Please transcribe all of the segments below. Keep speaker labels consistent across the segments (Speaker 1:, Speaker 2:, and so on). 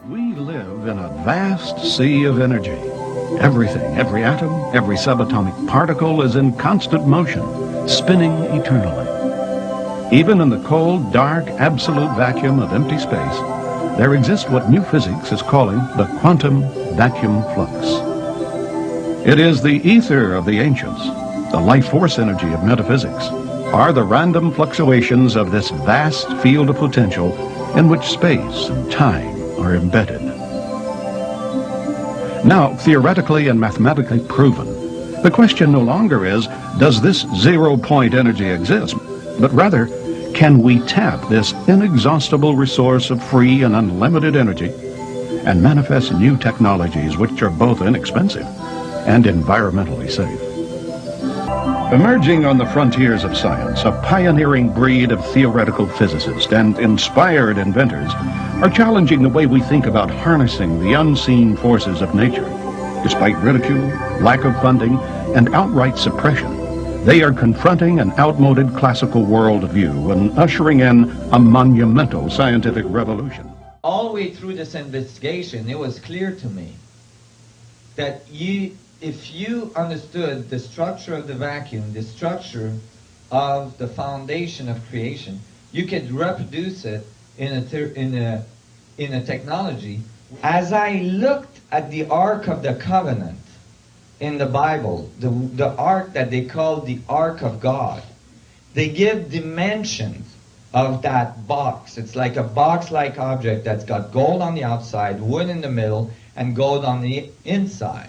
Speaker 1: We live in a vast sea of energy. Everything, every atom, every subatomic particle is in constant motion, spinning eternally. Even in the cold, dark, absolute vacuum of empty space, there exists what new physics is calling the quantum vacuum flux. It is the ether of the ancients, the life force energy of metaphysics, are the random fluctuations of this vast field of potential in which space and time are embedded. Now, theoretically and mathematically proven, the question no longer is, does this zero-point energy exist? But rather, can we tap this inexhaustible resource of free and unlimited energy and manifest new technologies which are both inexpensive and environmentally safe? Emerging on the frontiers of science, a pioneering breed of theoretical physicists and inspired inventors are challenging the way we think about harnessing the unseen forces of nature. Despite ridicule, lack of funding, and outright suppression, they are confronting an outmoded classical worldview and ushering in a monumental scientific revolution.
Speaker 2: All the way through this investigation, it was clear to me that if you understood the structure of the vacuum, the structure of the foundation of creation, you could reproduce it in a technology. As I looked at the Ark of the Covenant in the Bible, the Ark that they call the Ark of God, they give dimensions of that box. It's like a box-like object that's got gold on the outside, wood in the middle, and gold on the inside.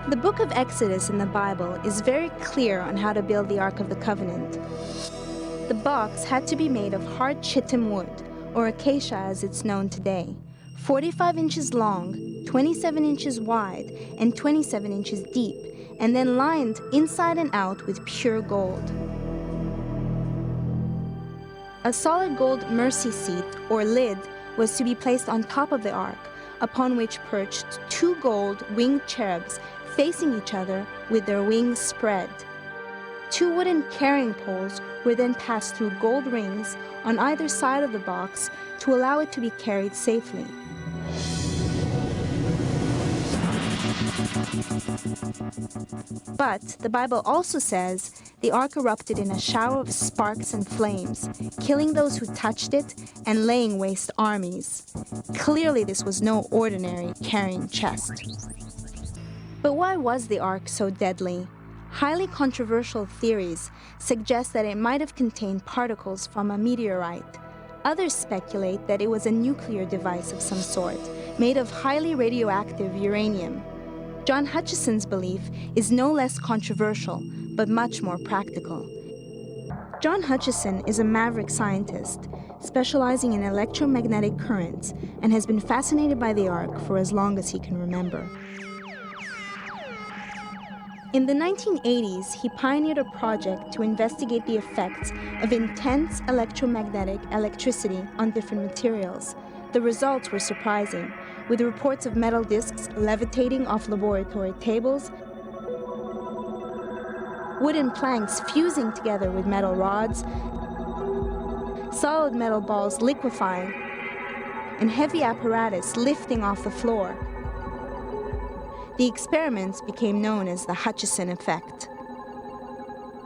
Speaker 3: The book of Exodus in the Bible is very clear on how to build the Ark of the Covenant. The box had to be made of hard chitim wood, or acacia as it's known today, 45 inches long, 27 inches wide, and 27 inches deep, and then lined inside and out with pure gold. A solid gold mercy seat, or lid, was to be placed on top of the ark, upon which perched two gold winged cherubs facing each other with their wings spread. Two wooden carrying poles were then passed through gold rings on either side of the box to allow it to be carried safely. But the Bible also says the ark erupted in a shower of sparks and flames, killing those who touched it and laying waste armies. Clearly this was no ordinary carrying chest. But why was the ark so deadly? Highly controversial theories suggest that it might have contained particles from a meteorite. Others speculate that it was a nuclear device of some sort, made of highly radioactive uranium. John Hutchison's belief is no less controversial, but much more practical. John Hutchison is a maverick scientist, specializing in electromagnetic currents, and has been fascinated by the ark for as long as he can remember. In the 1980s, he pioneered a project to investigate the effects of intense electromagnetic electricity on different materials. The results were surprising, with reports of metal discs levitating off laboratory tables, wooden planks fusing together with metal rods, solid metal balls liquefying, and heavy apparatus lifting off the floor. The experiments became known as the Hutchison effect.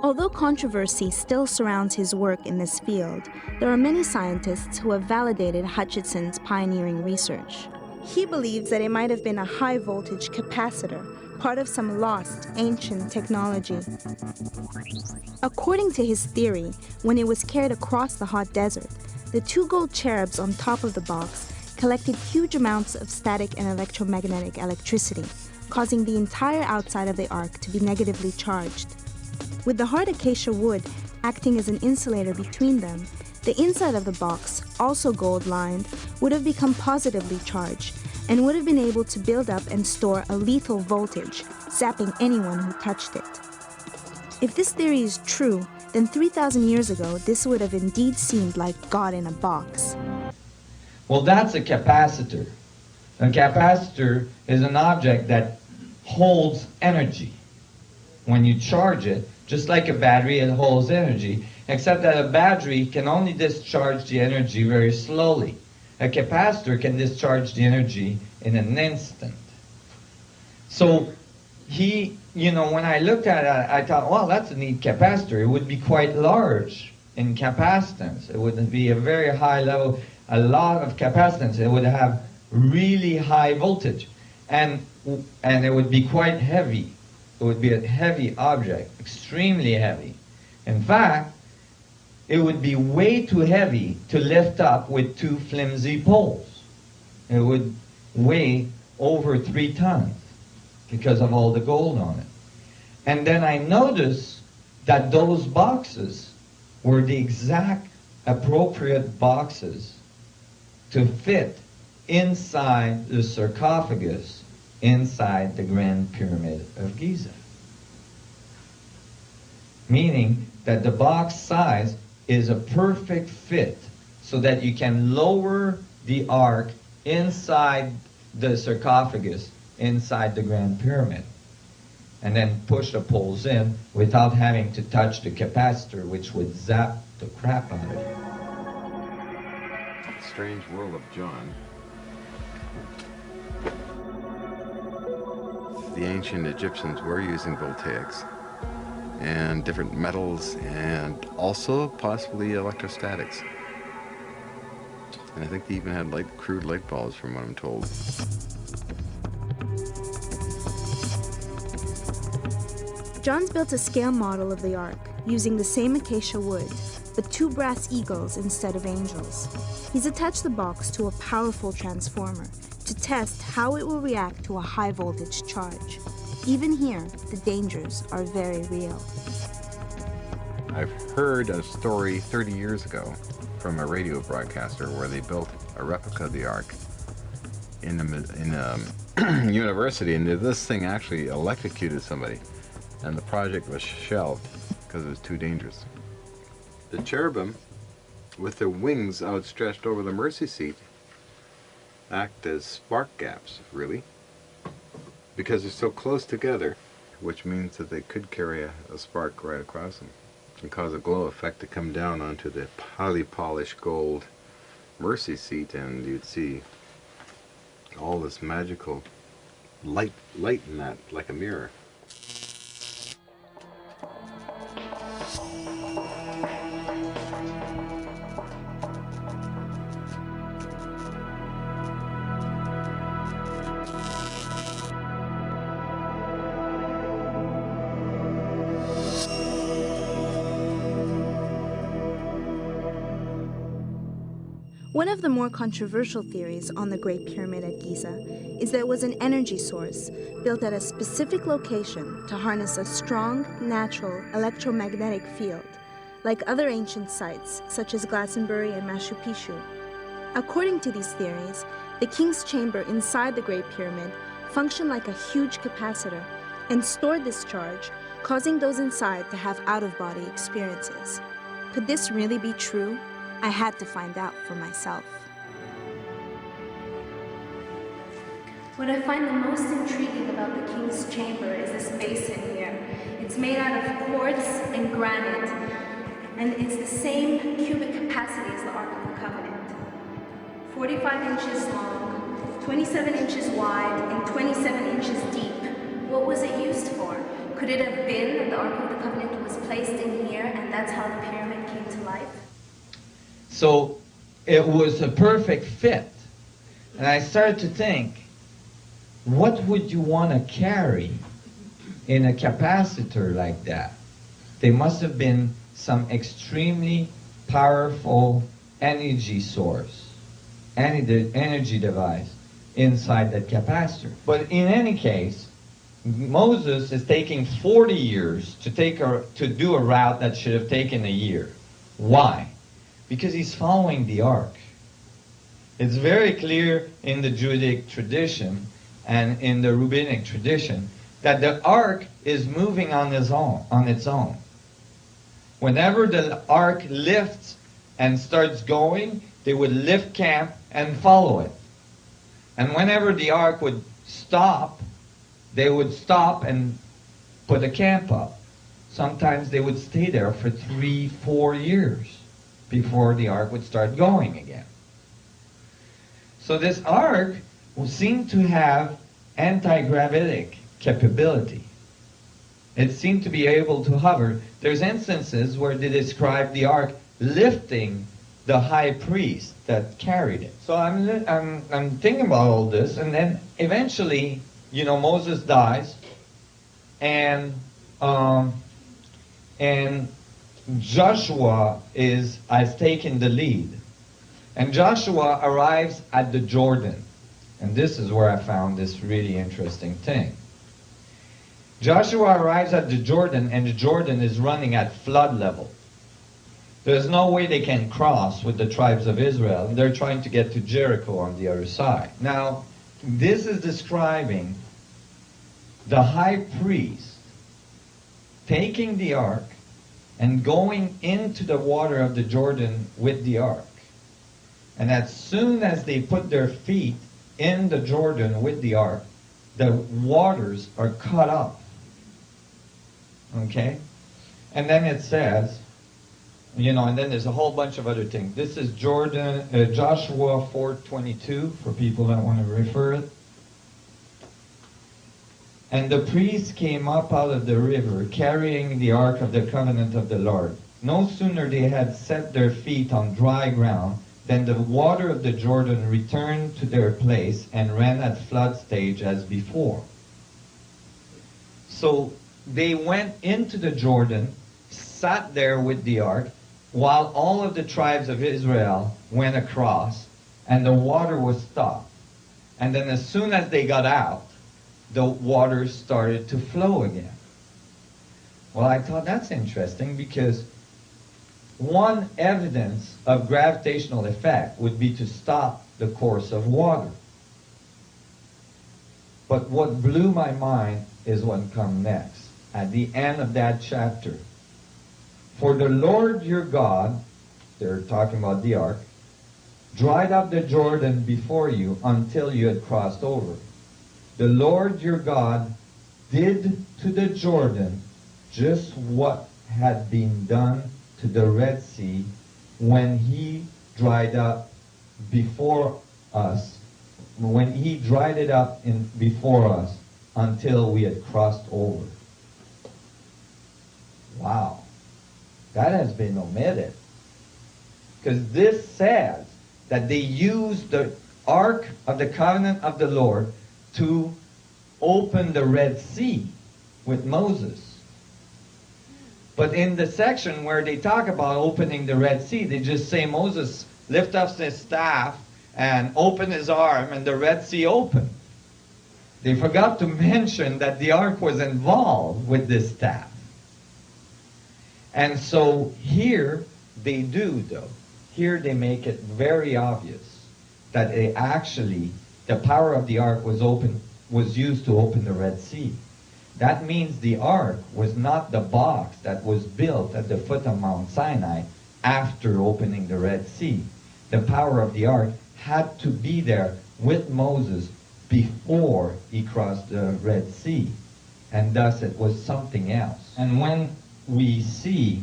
Speaker 3: Although controversy still surrounds his work in this field, there are many scientists who have validated Hutchison's pioneering research. He believes that it might have been a high-voltage capacitor, part of some lost, ancient technology. According to his theory, when it was carried across the hot desert, the two gold cherubs on top of the box collected huge amounts of static and electromagnetic electricity, causing the entire outside of the ark to be negatively charged. With the hard acacia wood acting as an insulator between them, the inside of the box, also gold-lined, would have become positively charged and would have been able to build up and store a lethal voltage, zapping anyone who touched it. If this theory is true, then 3,000 years ago, this would have indeed seemed like God in a box.
Speaker 2: Well, that's a capacitor. A capacitor is an object that holds energy. When you charge it, just like a battery, it holds energy, except that a battery can only discharge the energy very slowly. A capacitor can discharge the energy in an instant. So when I looked at it, I thought, well, that's a neat capacitor. It would be quite large in capacitance. It would be a very high level, a lot of capacitance. It would have really high voltage, and it would be quite heavy. It would be a heavy object, extremely heavy. In fact, it would be way too heavy to lift up with two flimsy poles. It would weigh over 3 tons because of all the gold on it. And then I noticed that those boxes were the exact appropriate boxes to fit inside the sarcophagus inside the Grand Pyramid of Giza. Meaning that the box size is a perfect fit so that you can lower the ark inside the sarcophagus inside the Grand Pyramid and then push the poles in without having to touch the capacitor, which would zap the crap out of you.
Speaker 4: Strange World of John. The ancient Egyptians were using voltaics and different metals and also possibly electrostatics. And I think they even had crude light bulbs from what I'm told.
Speaker 3: John's built a scale model of the ark using the same acacia wood, but 2 brass eagles instead of angels. He's attached the box to a powerful transformer to test how it will react to a high voltage charge. Even here, the dangers are very real.
Speaker 4: I've heard a story 30 years ago from a radio broadcaster where they built a replica of the ark in a university, and this thing actually electrocuted somebody, and the project was shelved because it was too dangerous. The cherubim, with their wings outstretched over the mercy seat, act as spark gaps, really, because they're so close together, which means that they could carry a spark right across them and cause a glow effect to come down onto the highly polished gold mercy seat, and you'd see all this magical light in that, like a mirror.
Speaker 3: One of the more controversial theories on the Great Pyramid at Giza is that it was an energy source built at a specific location to harness a strong, natural electromagnetic field, like other ancient sites such as Glastonbury and Machu Picchu. According to these theories, the king's chamber inside the Great Pyramid functioned like a huge capacitor and stored this charge, causing those inside to have out-of-body experiences. Could this really be true? I had to find out for myself. What I find the most intriguing about the king's chamber is this basin here. It's made out of quartz and granite, and it's the same cubic capacity as the Ark of the Covenant. 45 inches long, 27 inches wide, and 27 inches deep. What was it used for? Could it have been that the Ark of the Covenant was placed in here, and that's how the pyramid came to life?
Speaker 2: So it was a perfect fit. And I started to think, what would you want to carry in a capacitor like that? There must have been some extremely powerful energy source, energy device inside that capacitor. But in any case, Moses is taking 40 years to do a route that should have taken a year. Why? Because he's following the ark. It's very clear in the Judaic tradition and in the rabbinic tradition that the ark is moving on its own. Whenever the ark lifts and starts going, they would lift camp and follow it. And whenever the ark would stop, they would stop and put a camp up. Sometimes they would stay there for 3-4 years before the ark would start going again. So this ark seemed to have anti-gravitic capability. It seemed to be able to hover. There's instances where they describe the ark lifting the high priest that carried it. So I'm thinking about all this, and then eventually, you know, Moses dies, and Joshua has taken the lead, and Joshua arrives at the Jordan, and this is where I found this really interesting thing. Joshua arrives at the Jordan, and the Jordan is running at flood level. There's no way they can cross with the tribes of Israel, and they're trying to get to Jericho on the other side. Now, this is describing the high priest taking the ark and going into the water of the Jordan with the ark. And as soon as they put their feet in the Jordan with the ark, the waters are cut off. Okay? And then it says, you know, and then there's a whole bunch of other things. This is Joshua 4:22 for people that want to refer it. And the priests came up out of the river, carrying the ark of the covenant of the Lord. No sooner they had set their feet on dry ground than the water of the Jordan returned to their place and ran at flood stage as before. So they went into the Jordan, sat there with the ark, while all of the tribes of Israel went across, and the water was stopped. And then as soon as they got out, the water started to flow again. Well, I thought that's interesting, because one evidence of gravitational effect would be to stop the course of water. But what blew my mind is what comes next, at the end of that chapter. For the Lord your God, they're talking about the ark, dried up the Jordan before you until you had crossed over. The Lord your God did to the Jordan just what had been done to the Red Sea when he dried up before us, when he dried it up before us until we had crossed over. Wow. That has been omitted. Because this says that they used the Ark of the Covenant of the Lord to open the Red Sea with Moses. But in the section where they talk about opening the Red Sea, they just say Moses lift up his staff and open his arm, and the Red Sea opened. They forgot to mention that the ark was involved with this staff. And so here they do, though. Here they make it very obvious that the power of the ark was used to open the Red Sea. That means the ark was not the box that was built at the foot of Mount Sinai after opening the Red Sea. The power of the ark had to be there with Moses before he crossed the Red Sea. And thus it was something else. And when we see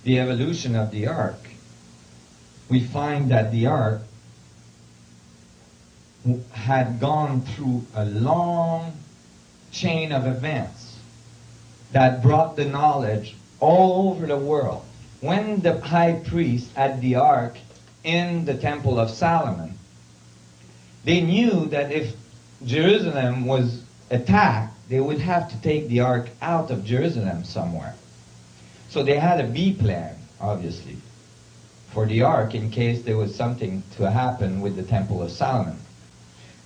Speaker 2: the evolution of the ark, we find that the ark had gone through a long chain of events that brought the knowledge all over the world. When the high priest had the ark in the Temple of Solomon, they knew that if Jerusalem was attacked, they would have to take the ark out of Jerusalem somewhere. So they had a B plan, obviously, for the ark in case there was something to happen with the Temple of Solomon.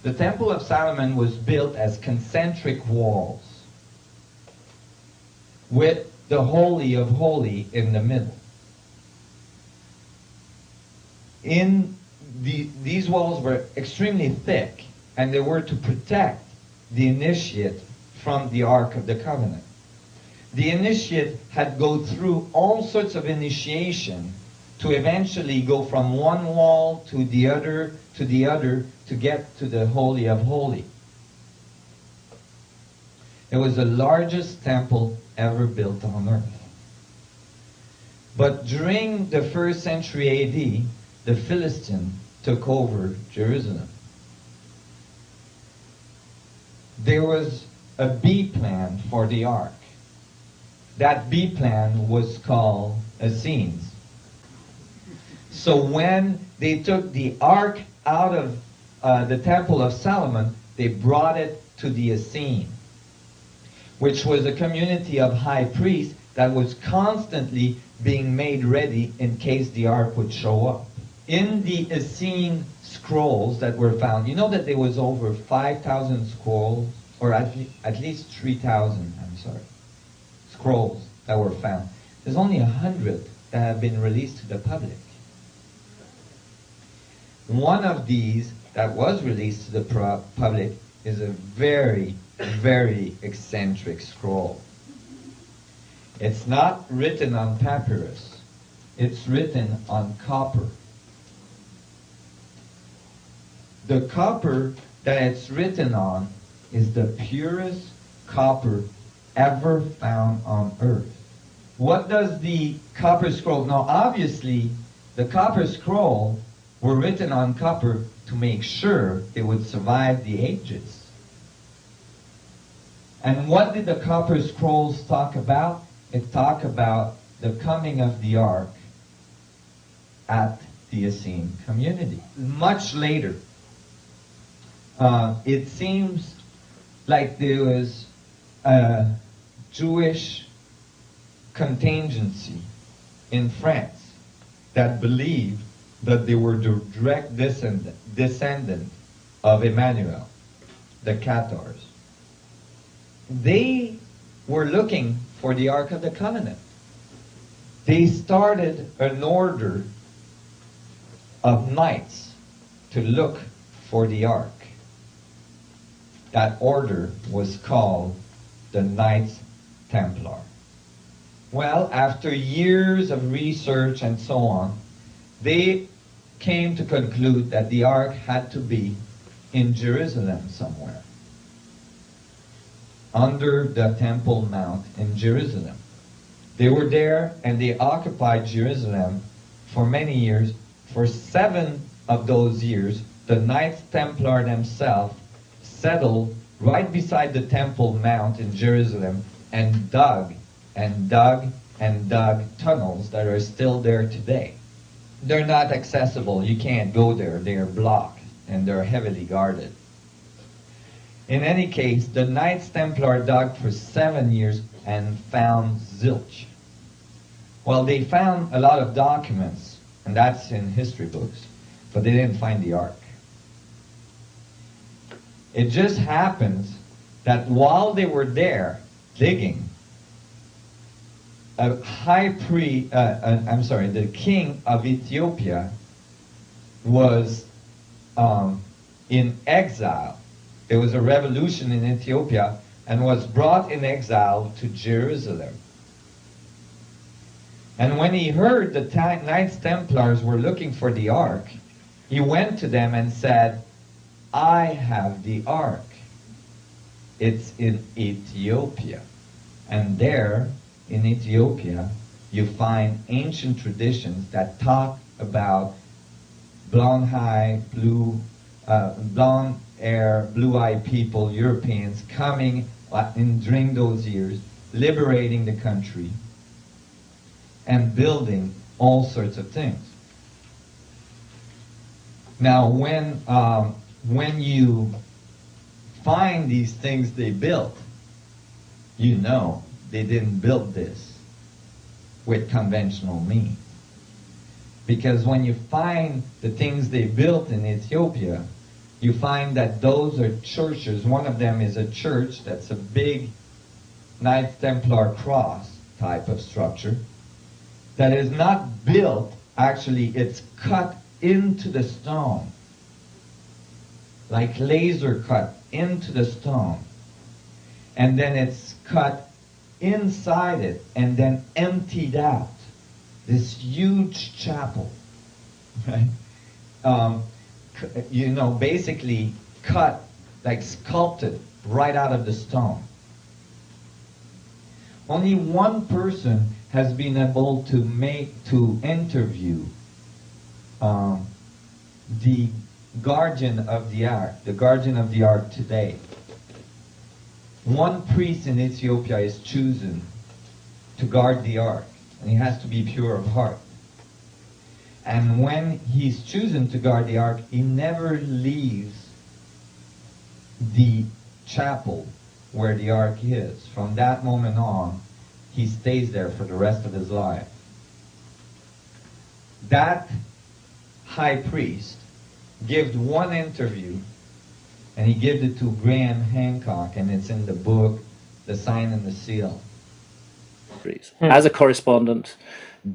Speaker 2: The Temple of Solomon was built as concentric walls with the Holy of Holies in the middle. These walls were extremely thick, and they were to protect the initiate from the Ark of the Covenant. The initiate had to go through all sorts of initiation to eventually go from one wall to the other to get to the Holy of Holies. It was the largest temple ever built on earth. But during the 1st century AD, the Philistines took over Jerusalem. There was a B plan for the ark. That B plan was called Essenes. So when they took the ark out of the Temple of Solomon, they brought it to the Essene, which was a community of high priests that was constantly being made ready in case the ark would show up. In the Essene scrolls that were found, you know that there was over 5,000 scrolls, or at least 3,000, scrolls that were found. There's only 100 that have been released to the public. One of these that was released to the public is a very, very eccentric scroll. It's not written on papyrus. It's written on copper. The copper that it's written on is the purest copper ever found on earth. What does the copper scroll? Now, obviously, the copper scroll were written on copper to make sure they would survive the ages. And what did the copper scrolls talk about? It talked about the coming of the ark at the Essene community. Much later, it seems like there was a Jewish contingency in France that believed that they were the direct descendant of Emmanuel, the Cathars. They were looking for the Ark of the Covenant. They started an order of knights to look for the Ark. That order was called the Knights Templar. Well, after years of research and so on, they came to conclude that the ark had to be in Jerusalem somewhere, under the Temple Mount in Jerusalem. They were there and they occupied Jerusalem for many years. For 7 of those years, the Knights Templar themselves settled right beside the Temple Mount in Jerusalem and dug and dug and dug tunnels that are still there today. They're not accessible. You can't go there. They're blocked and they're heavily guarded. In any case, the Knights Templar dug for 7 years and found zilch. Well, they found a lot of documents, and that's in history books, but they didn't find the ark. It just happens that while they were there digging, the king of Ethiopia was in exile. There was a revolution in Ethiopia and was brought in exile to Jerusalem. And when he heard the Knights Templars were looking for the ark, he went to them and said, "I have the ark. It's in Ethiopia." And there, in Ethiopia, you find ancient traditions that talk about blonde hair, blue-eyed people, Europeans, coming during those years, liberating the country, and building all sorts of things. Now, when you find these things they built, you know they didn't build this with conventional means. Because when you find the things they built in Ethiopia, you find that those are churches. One of them is a church that's a big Knights Templar cross type of structure that is not built, actually it's cut into the stone, like laser cut into the stone, and then it's cut inside it and then emptied out. This huge chapel, right? Basically cut, like sculpted right out of the stone. Only one person has been able to interview the guardian of the ark today. One priest in Ethiopia is chosen to guard the ark, and he has to be pure of heart. And when he's chosen to guard the ark, he never leaves the chapel where the ark is. From that moment on, he stays there for the rest of his life. That high priest gave one interview, and he gave it to Graham Hancock, and it's in the book, The Sign and the Seal.
Speaker 5: As a correspondent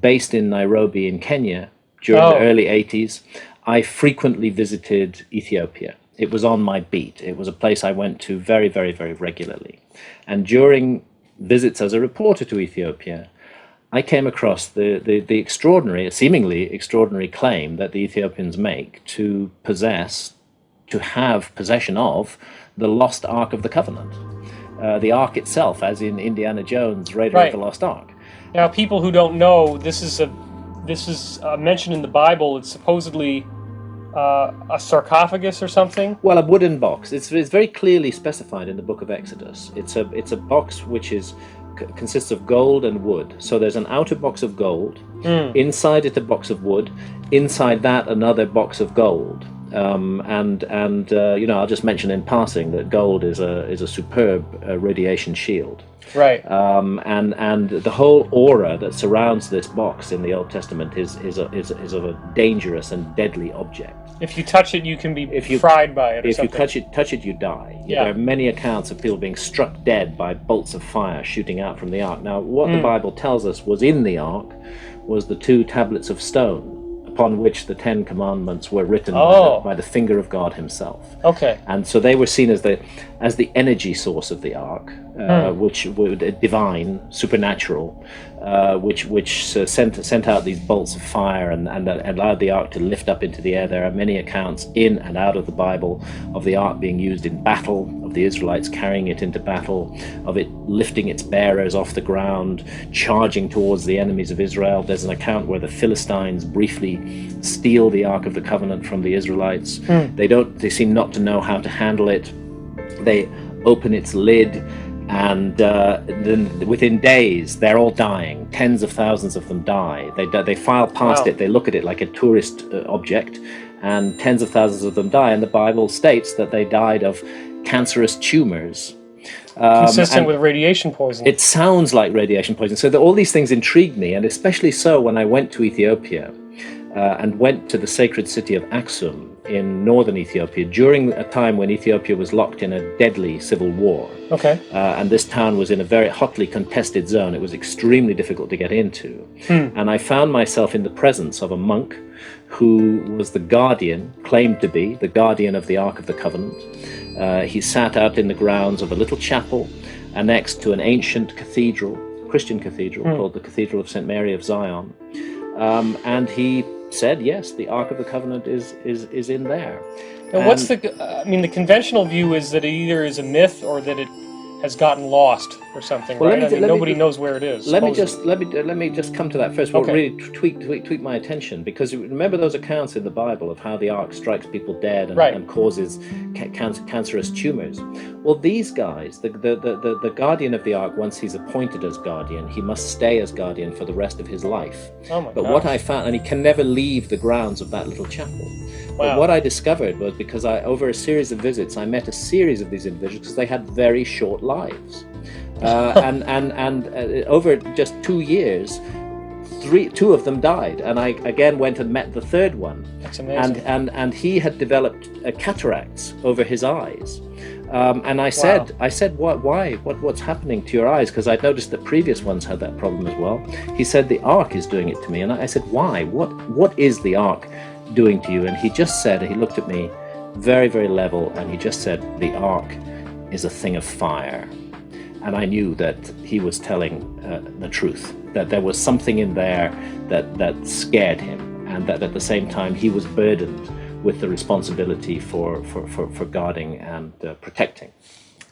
Speaker 5: based in Nairobi in Kenya during the early 80s, I frequently visited Ethiopia. It was on my beat. It was a place I went to very, very, very regularly. And during visits as a reporter to Ethiopia, I came across the extraordinary, seemingly extraordinary claim that the Ethiopians make to have possession of the lost Ark of the Covenant. The Ark itself, as in Indiana Jones' Raiders of the Lost Ark.
Speaker 6: Now, people who don't know, this is mentioned in the Bible. It's supposedly a sarcophagus or something.
Speaker 5: Well, a wooden box. It's very clearly specified in the Book of Exodus. It's a box which consists of gold and wood. So there's an outer box of gold. Inside it, a box of wood. Inside that, another box of gold. I'll just mention in passing that gold is a superb radiation shield.
Speaker 6: Right.
Speaker 5: And the whole aura that surrounds this box in the Old Testament is of a dangerous and deadly object.
Speaker 6: If you touch it, you can be fried by it. Or
Speaker 5: if
Speaker 6: something.
Speaker 5: you touch it, you die.
Speaker 6: Yeah.
Speaker 5: There are many accounts of people being struck dead by bolts of fire shooting out from the ark. Now, what the Bible tells us was in the ark was the 2 tablets of stone, upon which the 10 Commandments were written by the finger of God Himself.
Speaker 6: Okay.
Speaker 5: And so they were seen as the energy source of the ark, which were divine, supernatural, which sent out these bolts of fire and allowed the ark to lift up into the air. There are many accounts in and out of the Bible of the ark being used in battle, of the Israelites carrying it into battle, of it lifting its bearers off the ground, charging towards the enemies of Israel. There's an account where the Philistines briefly steal the Ark of the Covenant from the Israelites. They seem not to know how to handle it. They open its lid, and then within days they're all dying. Tens of thousands of them die. They file past it. They look at it like a tourist object, and tens of thousands of them die. And the Bible states that they died of cancerous tumors.
Speaker 6: Consistent with radiation poisoning.
Speaker 5: It sounds like radiation poisoning. So all these things intrigued me, and especially so when I went to Ethiopia and went to the sacred city of Aksum in northern Ethiopia during a time when Ethiopia was locked in a deadly civil war.
Speaker 6: Okay.
Speaker 5: And this town was in a very hotly contested zone. It was extremely difficult to get into. And I found myself in the presence of a monk who was the guardian, claimed to be the guardian of the Ark of the Covenant. He sat out in the grounds of a little chapel annexed to an ancient cathedral, Christian cathedral, called the Cathedral of St. Mary of Zion. And he said, yes, the Ark of the Covenant is in there.
Speaker 6: Now, what's the conventional view is that it either is a myth or that it has gotten lost or something,
Speaker 5: well,
Speaker 6: right? Nobody knows where it is.
Speaker 5: Let me just come to that first. What
Speaker 6: Okay.
Speaker 5: really tweaked my attention, because remember those accounts in the Bible of how the ark strikes people dead and causes cancerous tumors. Well, these guys, the guardian of the ark, once he's appointed as guardian, he must stay as guardian for the rest of his life.
Speaker 6: Oh my
Speaker 5: But
Speaker 6: gosh.
Speaker 5: what I found, and he can never leave the grounds of that little chapel. But
Speaker 6: Wow.
Speaker 5: what I discovered was, because over a series of visits, I met a series of these individuals because they had very short lives. And over just 2 years, two of them died, and I again went and met the third one.
Speaker 6: That's amazing.
Speaker 5: And he had developed cataracts over his eyes. And I said, why? What's happening to your eyes? Because I'd noticed that previous ones had that problem as well. He said, the ark is doing it to me. And I said, why? What is the ark doing to you? And he just said, he looked at me very, very level, and he just said, the ark is a thing of fire. And I knew that he was telling the truth, that there was something in there that scared him, and that at the same time he was burdened with the responsibility for guarding and protecting.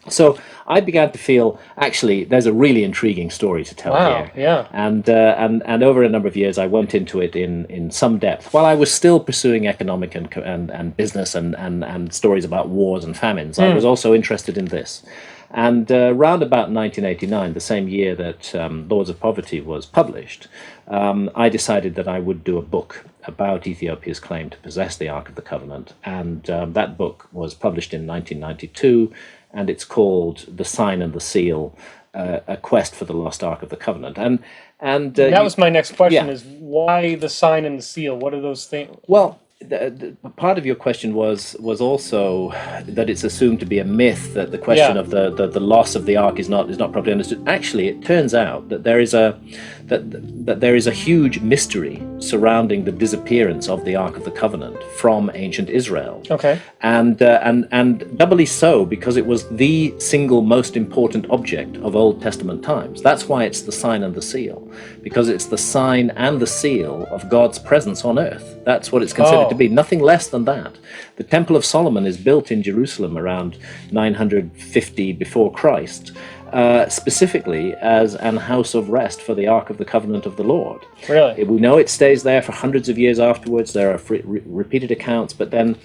Speaker 5: So I began to feel, actually, there's a really intriguing story to tell here.
Speaker 6: Yeah.
Speaker 5: And over a number of years, I went into it in some depth. While I was still pursuing economic and business and stories about wars and famines, I was also interested in this. And round about 1989, the same year that Lords of Poverty was published, I decided that I would do a book about Ethiopia's claim to possess the Ark of the Covenant. And that book was published in 1992, and it's called The Sign and the Seal, A Quest for the Lost Ark of the Covenant. And
Speaker 6: that was my next question,
Speaker 5: yeah.
Speaker 6: is why the sign and the seal? What are those things?
Speaker 5: Well, the part of your question was also that it's assumed to be a myth, that the question of the loss of the ark is not properly understood. Actually, it turns out that there is a huge mystery surrounding the disappearance of the Ark of the Covenant from ancient Israel.
Speaker 6: Okay.
Speaker 5: And doubly so because it was the single most important object of Old Testament times. That's why it's the sign and the seal, because it's the sign and the seal of God's presence on earth. That's what it's considered to be, nothing less than that. The Temple of Solomon is built in Jerusalem around 950 before Christ, specifically as an house of rest for the Ark of the Covenant of the Lord.
Speaker 6: Really?
Speaker 5: We know it stays there for hundreds of years afterwards. There are repeated accounts, but then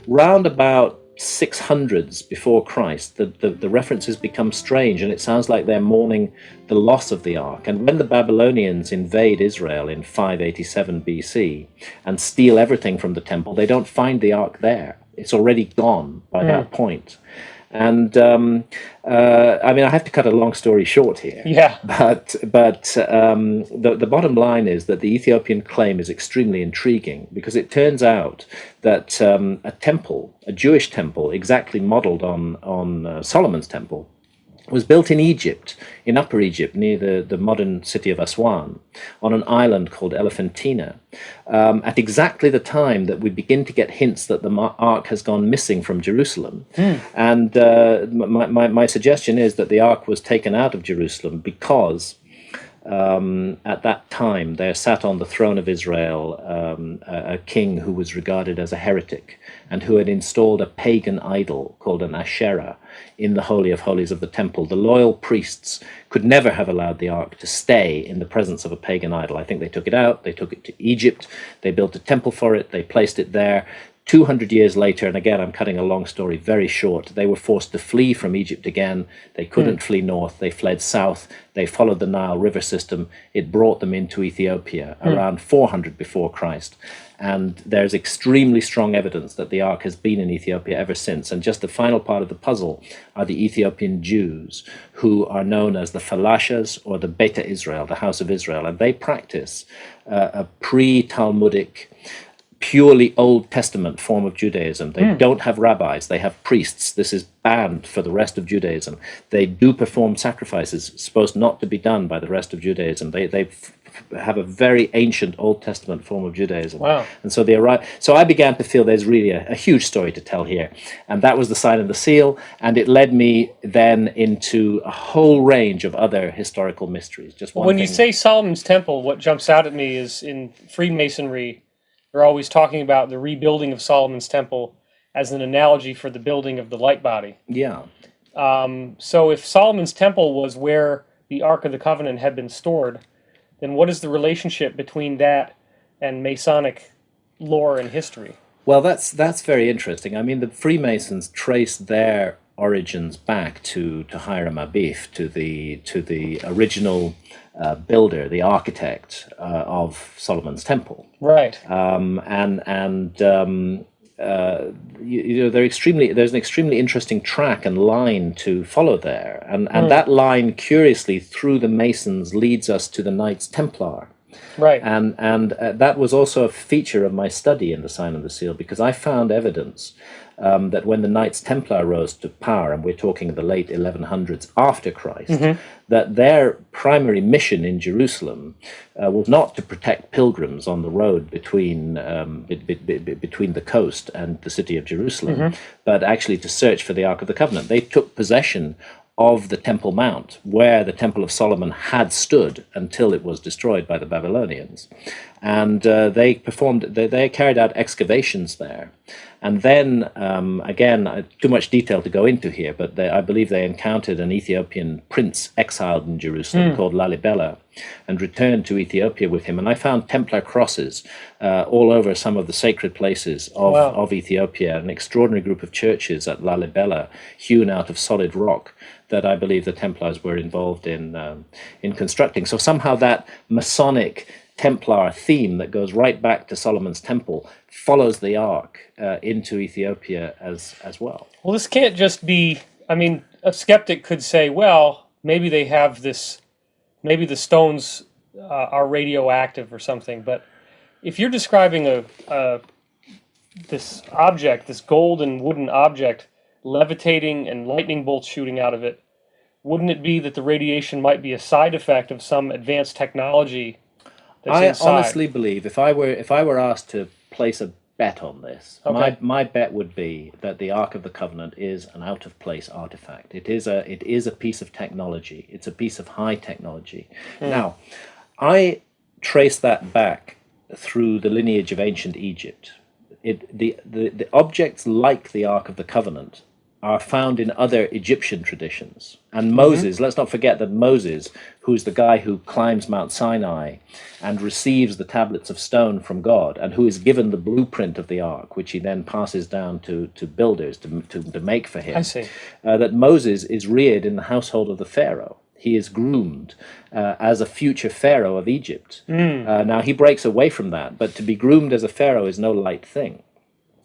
Speaker 5: round about 600s before Christ, the references become strange, and it sounds like they're mourning the loss of the Ark. And when the Babylonians invade Israel in 587 BC and steal everything from the temple, they don't find the Ark there. It's already gone by that point. And I mean, I have to cut a long story short here.
Speaker 6: Yeah.
Speaker 5: But the bottom line is that the Ethiopian claim is extremely intriguing, because it turns out that a temple, a Jewish temple, exactly modeled on Solomon's temple, was built in Egypt, in Upper Egypt, near the modern city of Aswan, on an island called Elephantina, at exactly the time that we begin to get hints that the Ark has gone missing from Jerusalem. And my suggestion is that the Ark was taken out of Jerusalem because at that time there sat on the throne of Israel a king who was regarded as a heretic, and who had installed a pagan idol called an Asherah in the Holy of Holies of the temple. The loyal priests could never have allowed the Ark to stay in the presence of a pagan idol. I think they took it out, they took it to Egypt, they built a temple for it, they placed it there. 200 years later, and again, I'm cutting a long story very short, they were forced to flee from Egypt again. They couldn't flee north, they fled south, they followed the Nile River system. It brought them into Ethiopia around 400 before Christ. And there's extremely strong evidence that the Ark has been in Ethiopia ever since. And just the final part of the puzzle are the Ethiopian Jews, who are known as the Falashas, or the Beta Israel, the House of Israel. And they practice a pre-Talmudic, purely Old Testament form of Judaism. They don't have rabbis, they have priests. This is banned for the rest of Judaism. They do perform sacrifices supposed not to be done by the rest of Judaism. They have a very ancient Old Testament form of Judaism.
Speaker 6: Wow.
Speaker 5: And so so I began to feel there's really a huge story to tell here. And that was the sign and the seal, and it led me then into a whole range of other historical mysteries. Just one
Speaker 6: When
Speaker 5: thing.
Speaker 6: you say Solomon's Temple, what jumps out at me is in Freemasonry, they're always talking about the rebuilding of Solomon's Temple as an analogy for the building of the light body.
Speaker 5: Yeah.
Speaker 6: So if Solomon's Temple was where the Ark of the Covenant had been stored, then what is the relationship between that and Masonic lore and history?
Speaker 5: Well, that's very interesting. I mean, the Freemasons trace their origins back to Hiram Abif, to the original builder, the architect of Solomon's Temple.
Speaker 6: Right.
Speaker 5: There's an extremely interesting track and line to follow there, and that line, curiously, through the Masons, leads us to the Knights Templar.
Speaker 6: Right.
Speaker 5: And that was also a feature of my study in the Sign and the Seal, because I found evidence that when the Knights Templar rose to power, and we're talking the late 1100s after Christ, that their primary mission in Jerusalem was not to protect pilgrims on the road between the coast and the city of Jerusalem, but actually to search for the Ark of the Covenant. They took possession of the Temple Mount, where the Temple of Solomon had stood until it was destroyed by the Babylonians. And they carried out excavations there. And then, again, too much detail to go into here, but I believe they encountered an Ethiopian prince exiled in Jerusalem called Lalibela and returned to Ethiopia with him. And I found Templar crosses all over some of the sacred places of Ethiopia, an extraordinary group of churches at Lalibela, hewn out of solid rock, that I believe the Templars were involved in constructing. So somehow that Masonic Templar theme that goes right back to Solomon's Temple follows the Ark into Ethiopia as well.
Speaker 6: Well, this can't just be, I mean, a skeptic could say, well, maybe they have this, maybe the stones are radioactive or something, but if you're describing this object, this gold and wooden object, levitating and lightning bolts shooting out of it, wouldn't it be that the radiation might be a side effect of some advanced technology that's inside?
Speaker 5: I honestly believe if I were asked to place a bet on this, my bet would be that the Ark of the Covenant is an out of place artifact. It is a piece of technology. It's a piece of high technology. Now, I trace that back through the lineage of ancient Egypt. The objects like the Ark of the Covenant are found in other Egyptian traditions. And Moses, let's not forget that Moses, who's the guy who climbs Mount Sinai and receives the tablets of stone from God, and who is given the blueprint of the ark, which he then passes down to builders to make for him.
Speaker 6: I see.
Speaker 5: That Moses is reared in the household of the Pharaoh. He is groomed as a future Pharaoh of Egypt. Now, he breaks away from that, but to be groomed as a Pharaoh is no light thing.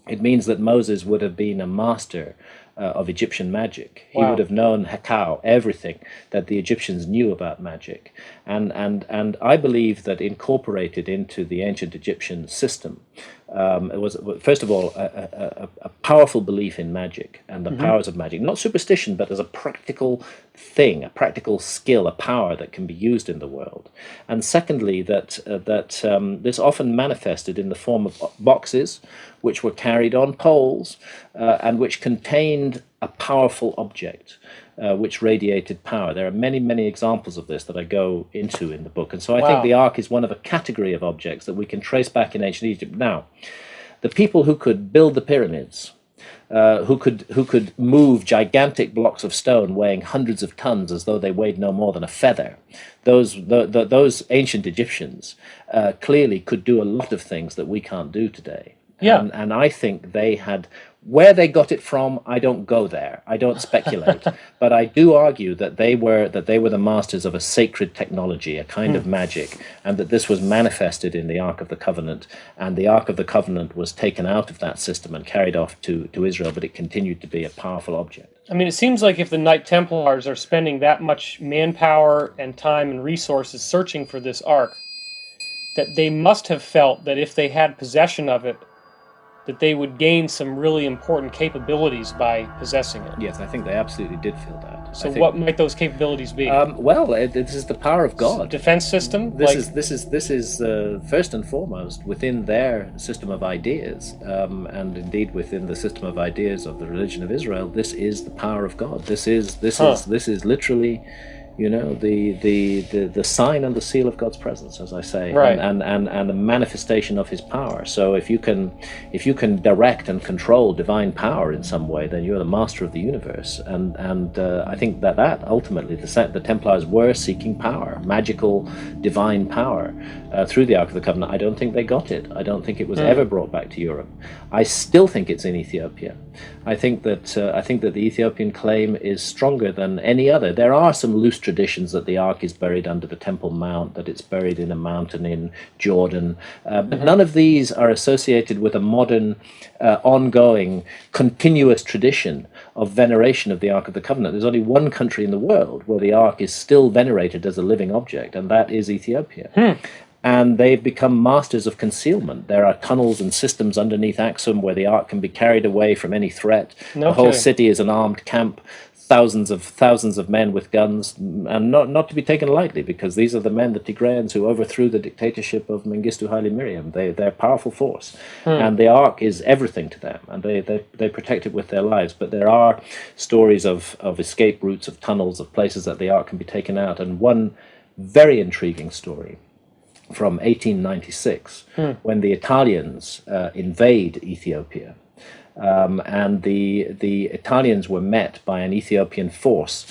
Speaker 5: It means that Moses would have been a master of Egyptian magic. He would have known Hekau, everything that the Egyptians knew about magic. And I believe that incorporated into the ancient Egyptian system, it was, first of all, a powerful belief in magic and the powers of magic. Not superstition, but as a practical thing, a practical skill, a power that can be used in the world. And secondly, that this often manifested in the form of boxes, which were carried on poles and which contained a powerful object, which radiated power. There are many, many examples of this that I go into in the book. And so I think the Ark is one of a category of objects that we can trace back in ancient Egypt. Now, the people who could build the pyramids, who could move gigantic blocks of stone weighing hundreds of tons as though they weighed no more than a feather, those ancient Egyptians clearly could do a lot of things that we can't do today.
Speaker 6: Yeah.
Speaker 5: And I think they had, where they got it from, I don't go there. I don't speculate. But I do argue that they were the masters of a sacred technology, a kind of magic, and that this was manifested in the Ark of the Covenant. And the Ark of the Covenant was taken out of that system and carried off to Israel, but it continued to be a powerful object.
Speaker 6: I mean, it seems like if the Knight Templars are spending that much manpower and time and resources searching for this Ark, that they must have felt that if they had possession of it, that they would gain some really important capabilities by possessing it.
Speaker 5: Yes, I think they absolutely did feel that.
Speaker 6: So what might those capabilities be?
Speaker 5: Well, this is the power of God.
Speaker 6: Defense system?
Speaker 5: This is first and foremost within their system of ideas, and indeed within the system of ideas of the religion of Israel. This is the power of God. This is literally, you know, the sign and the seal of God's presence, as I say,
Speaker 6: right.
Speaker 5: and a manifestation of His power. So if you can direct and control divine power in some way, then you're the master of the universe. And I think that ultimately the Templars were seeking power, magical, divine power, through the Ark of the Covenant. I don't think they got it. I don't think it was ever brought back to Europe. I still think it's in Ethiopia. I think that the Ethiopian claim is stronger than any other. There are some loose traditions that the Ark is buried under the Temple Mount, that it's buried in a mountain in Jordan, but none of these are associated with a modern, ongoing, continuous tradition of veneration of the Ark of the Covenant. There's only one country in the world where the Ark is still venerated as a living object, and that is Ethiopia. And they've become masters of concealment. There are tunnels and systems underneath Axum where the Ark can be carried away from any threat. The whole city is an armed camp, thousands of men with guns, and not to be taken lightly, because these are the men, the Tigrayans, who overthrew the dictatorship of Mengistu Haile Mariam. They're a powerful force, and the Ark is everything to them, and they protect it with their lives. But there are stories of escape routes, of tunnels, of places that the Ark can be taken out, and one very intriguing story from 1896, when the Italians invade Ethiopia. and the Italians were met by an Ethiopian force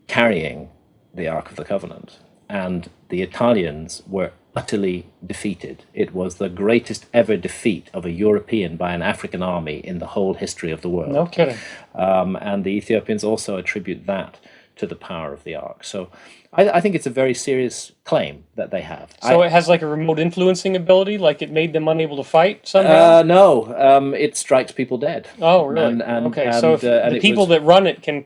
Speaker 5: carrying the Ark of the Covenant, and the Italians were utterly defeated. It was the greatest ever defeat of a European by an African army in the whole history of the world.
Speaker 6: No kidding.
Speaker 5: And the Ethiopians also attribute that to the power of the Ark. So I think it's a very serious claim that they have.
Speaker 6: So it has like a remote influencing ability, like it made them unable to fight somehow?
Speaker 5: No, it strikes people dead.
Speaker 6: Oh, really? Okay, so if the people that run it can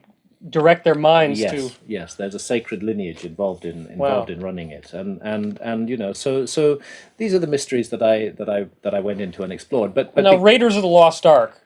Speaker 6: direct their minds to...
Speaker 5: Yes, there's a sacred lineage involved in running it, and you know, so these are the mysteries that I went into and explored. But
Speaker 6: now, Raiders of the Lost Ark.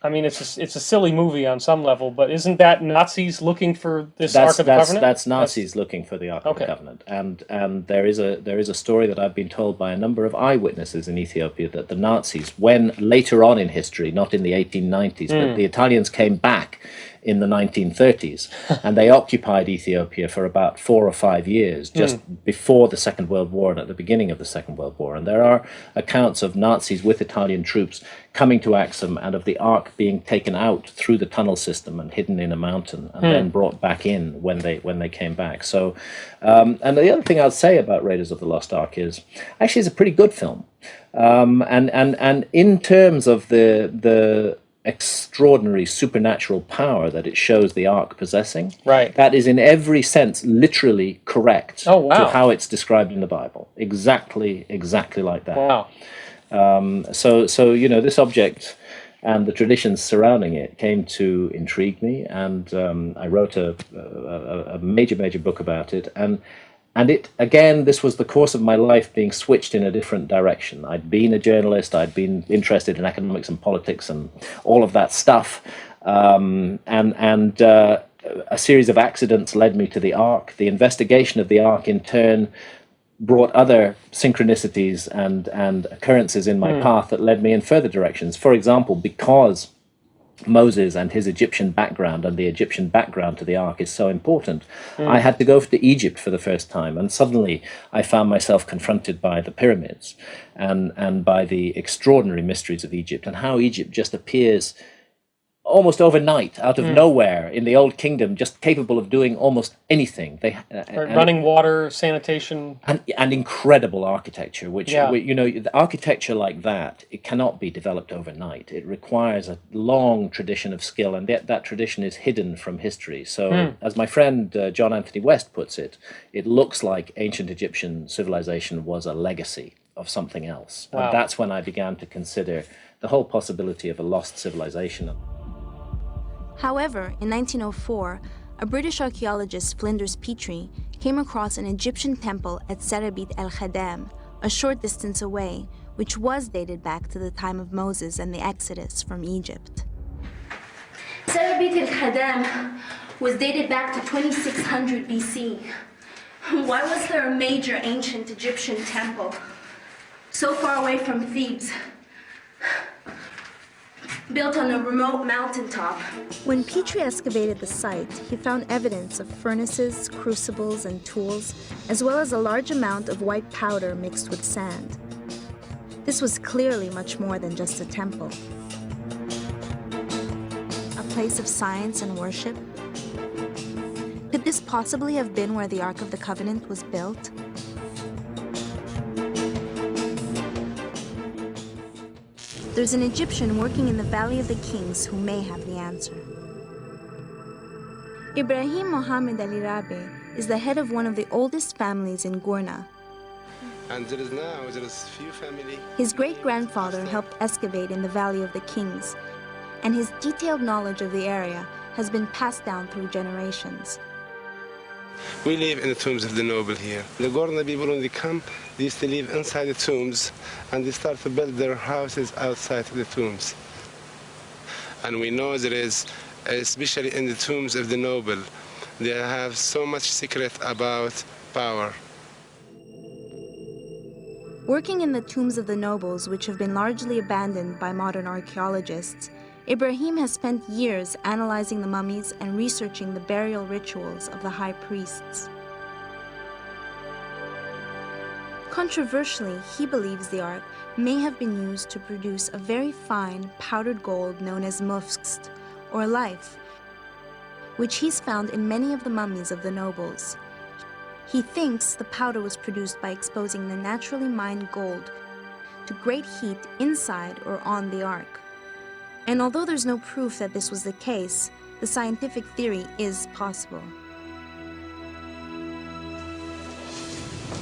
Speaker 6: I mean, it's a silly movie on some level, but isn't that Nazis looking for this Ark of the Covenant?
Speaker 5: That's Nazis looking for the Ark of the Covenant, and there is a story that I've been told by a number of eyewitnesses in Ethiopia that the Nazis, when later on in history, not in the 1890s, but the Italians came back in the 1930s, and they occupied Ethiopia for about 4 or 5 years, just before the Second World War and at the beginning of the Second World War. And there are accounts of Nazis with Italian troops coming to Axum and of the Ark being taken out through the tunnel system and hidden in a mountain and then brought back in when they came back. So, and the other thing I'll say about Raiders of the Lost Ark is, actually, it's a pretty good film. And in terms of the extraordinary supernatural power that it shows the Ark possessing,
Speaker 6: right,
Speaker 5: that is in every sense literally correct
Speaker 6: to
Speaker 5: how it's described in the Bible. Exactly like that.
Speaker 6: Wow.
Speaker 5: So you know, this object and the traditions surrounding it came to intrigue me, and I wrote a major book about it, and it, again, this was the course of my life being switched in a different direction. I'd been a journalist, I'd been interested in economics and politics and all of that stuff, and a series of accidents led me to the Ark. The investigation of the Ark, in turn, brought other synchronicities and occurrences in my path that led me in further directions. For example, because Moses and his Egyptian background and the Egyptian background to the Ark is so important, I had to go to Egypt for the first time, and suddenly I found myself confronted by the pyramids and by the extraordinary mysteries of Egypt, and how Egypt just appears almost overnight, out of nowhere, in the Old Kingdom, just capable of doing almost anything. They
Speaker 6: running water, sanitation,
Speaker 5: and incredible architecture. Which you know, the architecture like that, it cannot be developed overnight. It requires a long tradition of skill, and that tradition is hidden from history. So, as my friend John Anthony West puts it, it looks like ancient Egyptian civilization was a legacy of something else, and that's when I began to consider the whole possibility of a lost civilization.
Speaker 3: However, in 1904, a British archaeologist, Flinders Petrie, came across an Egyptian temple at Serabit el-Khadam, a short distance away, which was dated back to the time of Moses and the Exodus from Egypt.
Speaker 7: Serabit el-Khadam was dated back to 2600 BC. Why was there a major ancient Egyptian temple so far away from Thebes, built on a remote mountaintop?
Speaker 3: When Petrie excavated the site, he found evidence of furnaces, crucibles, and tools, as well as a large amount of white powder mixed with sand. This was clearly much more than just a temple. A place of science and worship? Could this possibly have been where the Ark of the Covenant was built? There's an Egyptian working in the Valley of the Kings who may have the answer. Ibrahim Mohammed Ali Rabe is the head of one of the oldest families in Gurna.
Speaker 8: And there is few family.
Speaker 3: His great-grandfather helped excavate in the Valley of the Kings, and his detailed knowledge of the area has been passed down through generations.
Speaker 8: We live in the tombs of the noble here. The Gurna people, when they come, they used to live inside the tombs, and they start to build their houses outside the tombs. And we know there is, especially in the tombs of the noble, they have so much secret about power.
Speaker 3: Working in the tombs of the nobles, which have been largely abandoned by modern archaeologists, Ibrahim has spent years analyzing the mummies and researching the burial rituals of the high priests. Controversially, he believes the arc may have been used to produce a very fine powdered gold known as mufst, or life, which he's found in many of the mummies of the nobles. He thinks the powder was produced by exposing the naturally mined gold to great heat inside or on the ark. And although there's no proof that this was the case, the scientific theory is possible.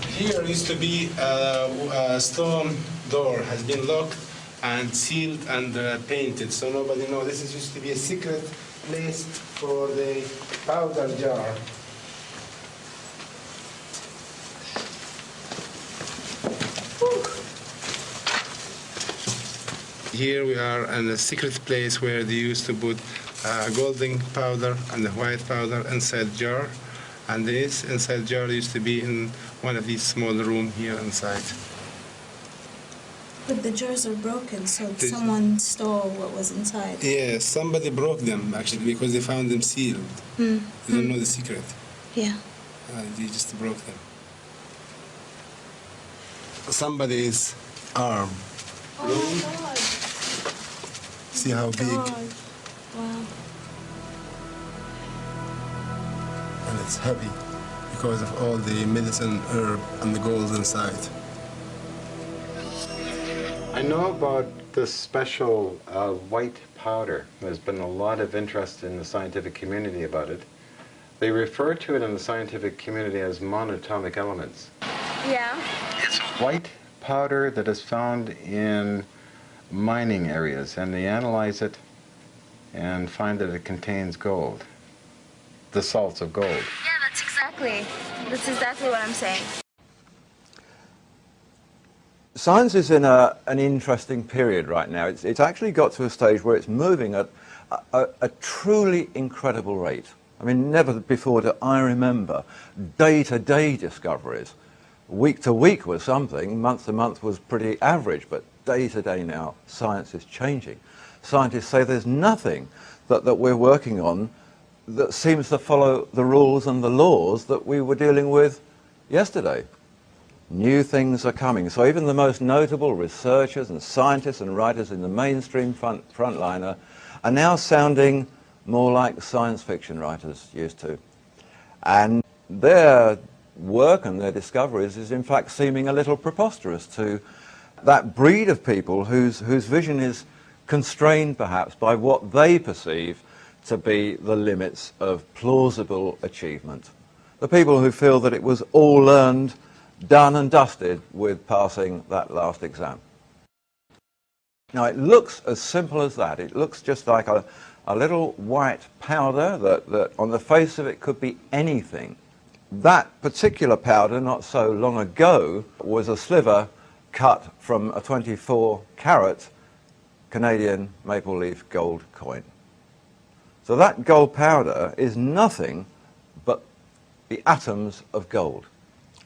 Speaker 8: Here used to be a stone door, has been locked and sealed and painted, so nobody knows. This is used to be a secret place for the powder jar. Here we are in a secret place where they used to put golden powder and the white powder inside jar. And this inside jar used to be in one of these small rooms here inside.
Speaker 3: But the jars are broken, so someone stole what was inside.
Speaker 8: Yeah, somebody broke them actually because they found them sealed. They don't know the secret.
Speaker 3: Yeah.
Speaker 8: They just broke them. Somebody's arm.
Speaker 3: Oh my God.
Speaker 8: See how big?
Speaker 3: Wow.
Speaker 8: And it's heavy because of all the medicine herb and the gold inside.
Speaker 4: I know about this special white powder. There's been a lot of interest in the scientific community about it. They refer to it in the scientific community as monatomic elements.
Speaker 3: Yeah.
Speaker 4: It's white powder that is found in mining areas, and they analyze it and find that it contains gold, the salts of gold.
Speaker 3: Yeah, that's exactly what I'm saying.
Speaker 9: Science is in an interesting period right now. It's actually got to a stage where it's moving at a truly incredible rate. I mean, never before do I remember day-to-day discoveries. Week to week was something, month to month was pretty average, but day to day now, science is changing. Scientists say there's nothing that we're working on that seems to follow the rules and the laws that we were dealing with yesterday. New things are coming. So even the most notable researchers and scientists and writers in the mainstream frontliner are now sounding more like science fiction writers used to. And their work and their discoveries is in fact seeming a little preposterous to that breed of people whose vision is constrained perhaps by what they perceive to be the limits of plausible achievement. The people who feel that it was all learned, done and dusted with passing that last exam. Now it looks as simple as that. It looks just like a little white powder that on the face of it could be anything. That particular powder, not so long ago, was a sliver cut from a 24-carat Canadian maple leaf gold coin. So that gold powder is nothing but the atoms of gold.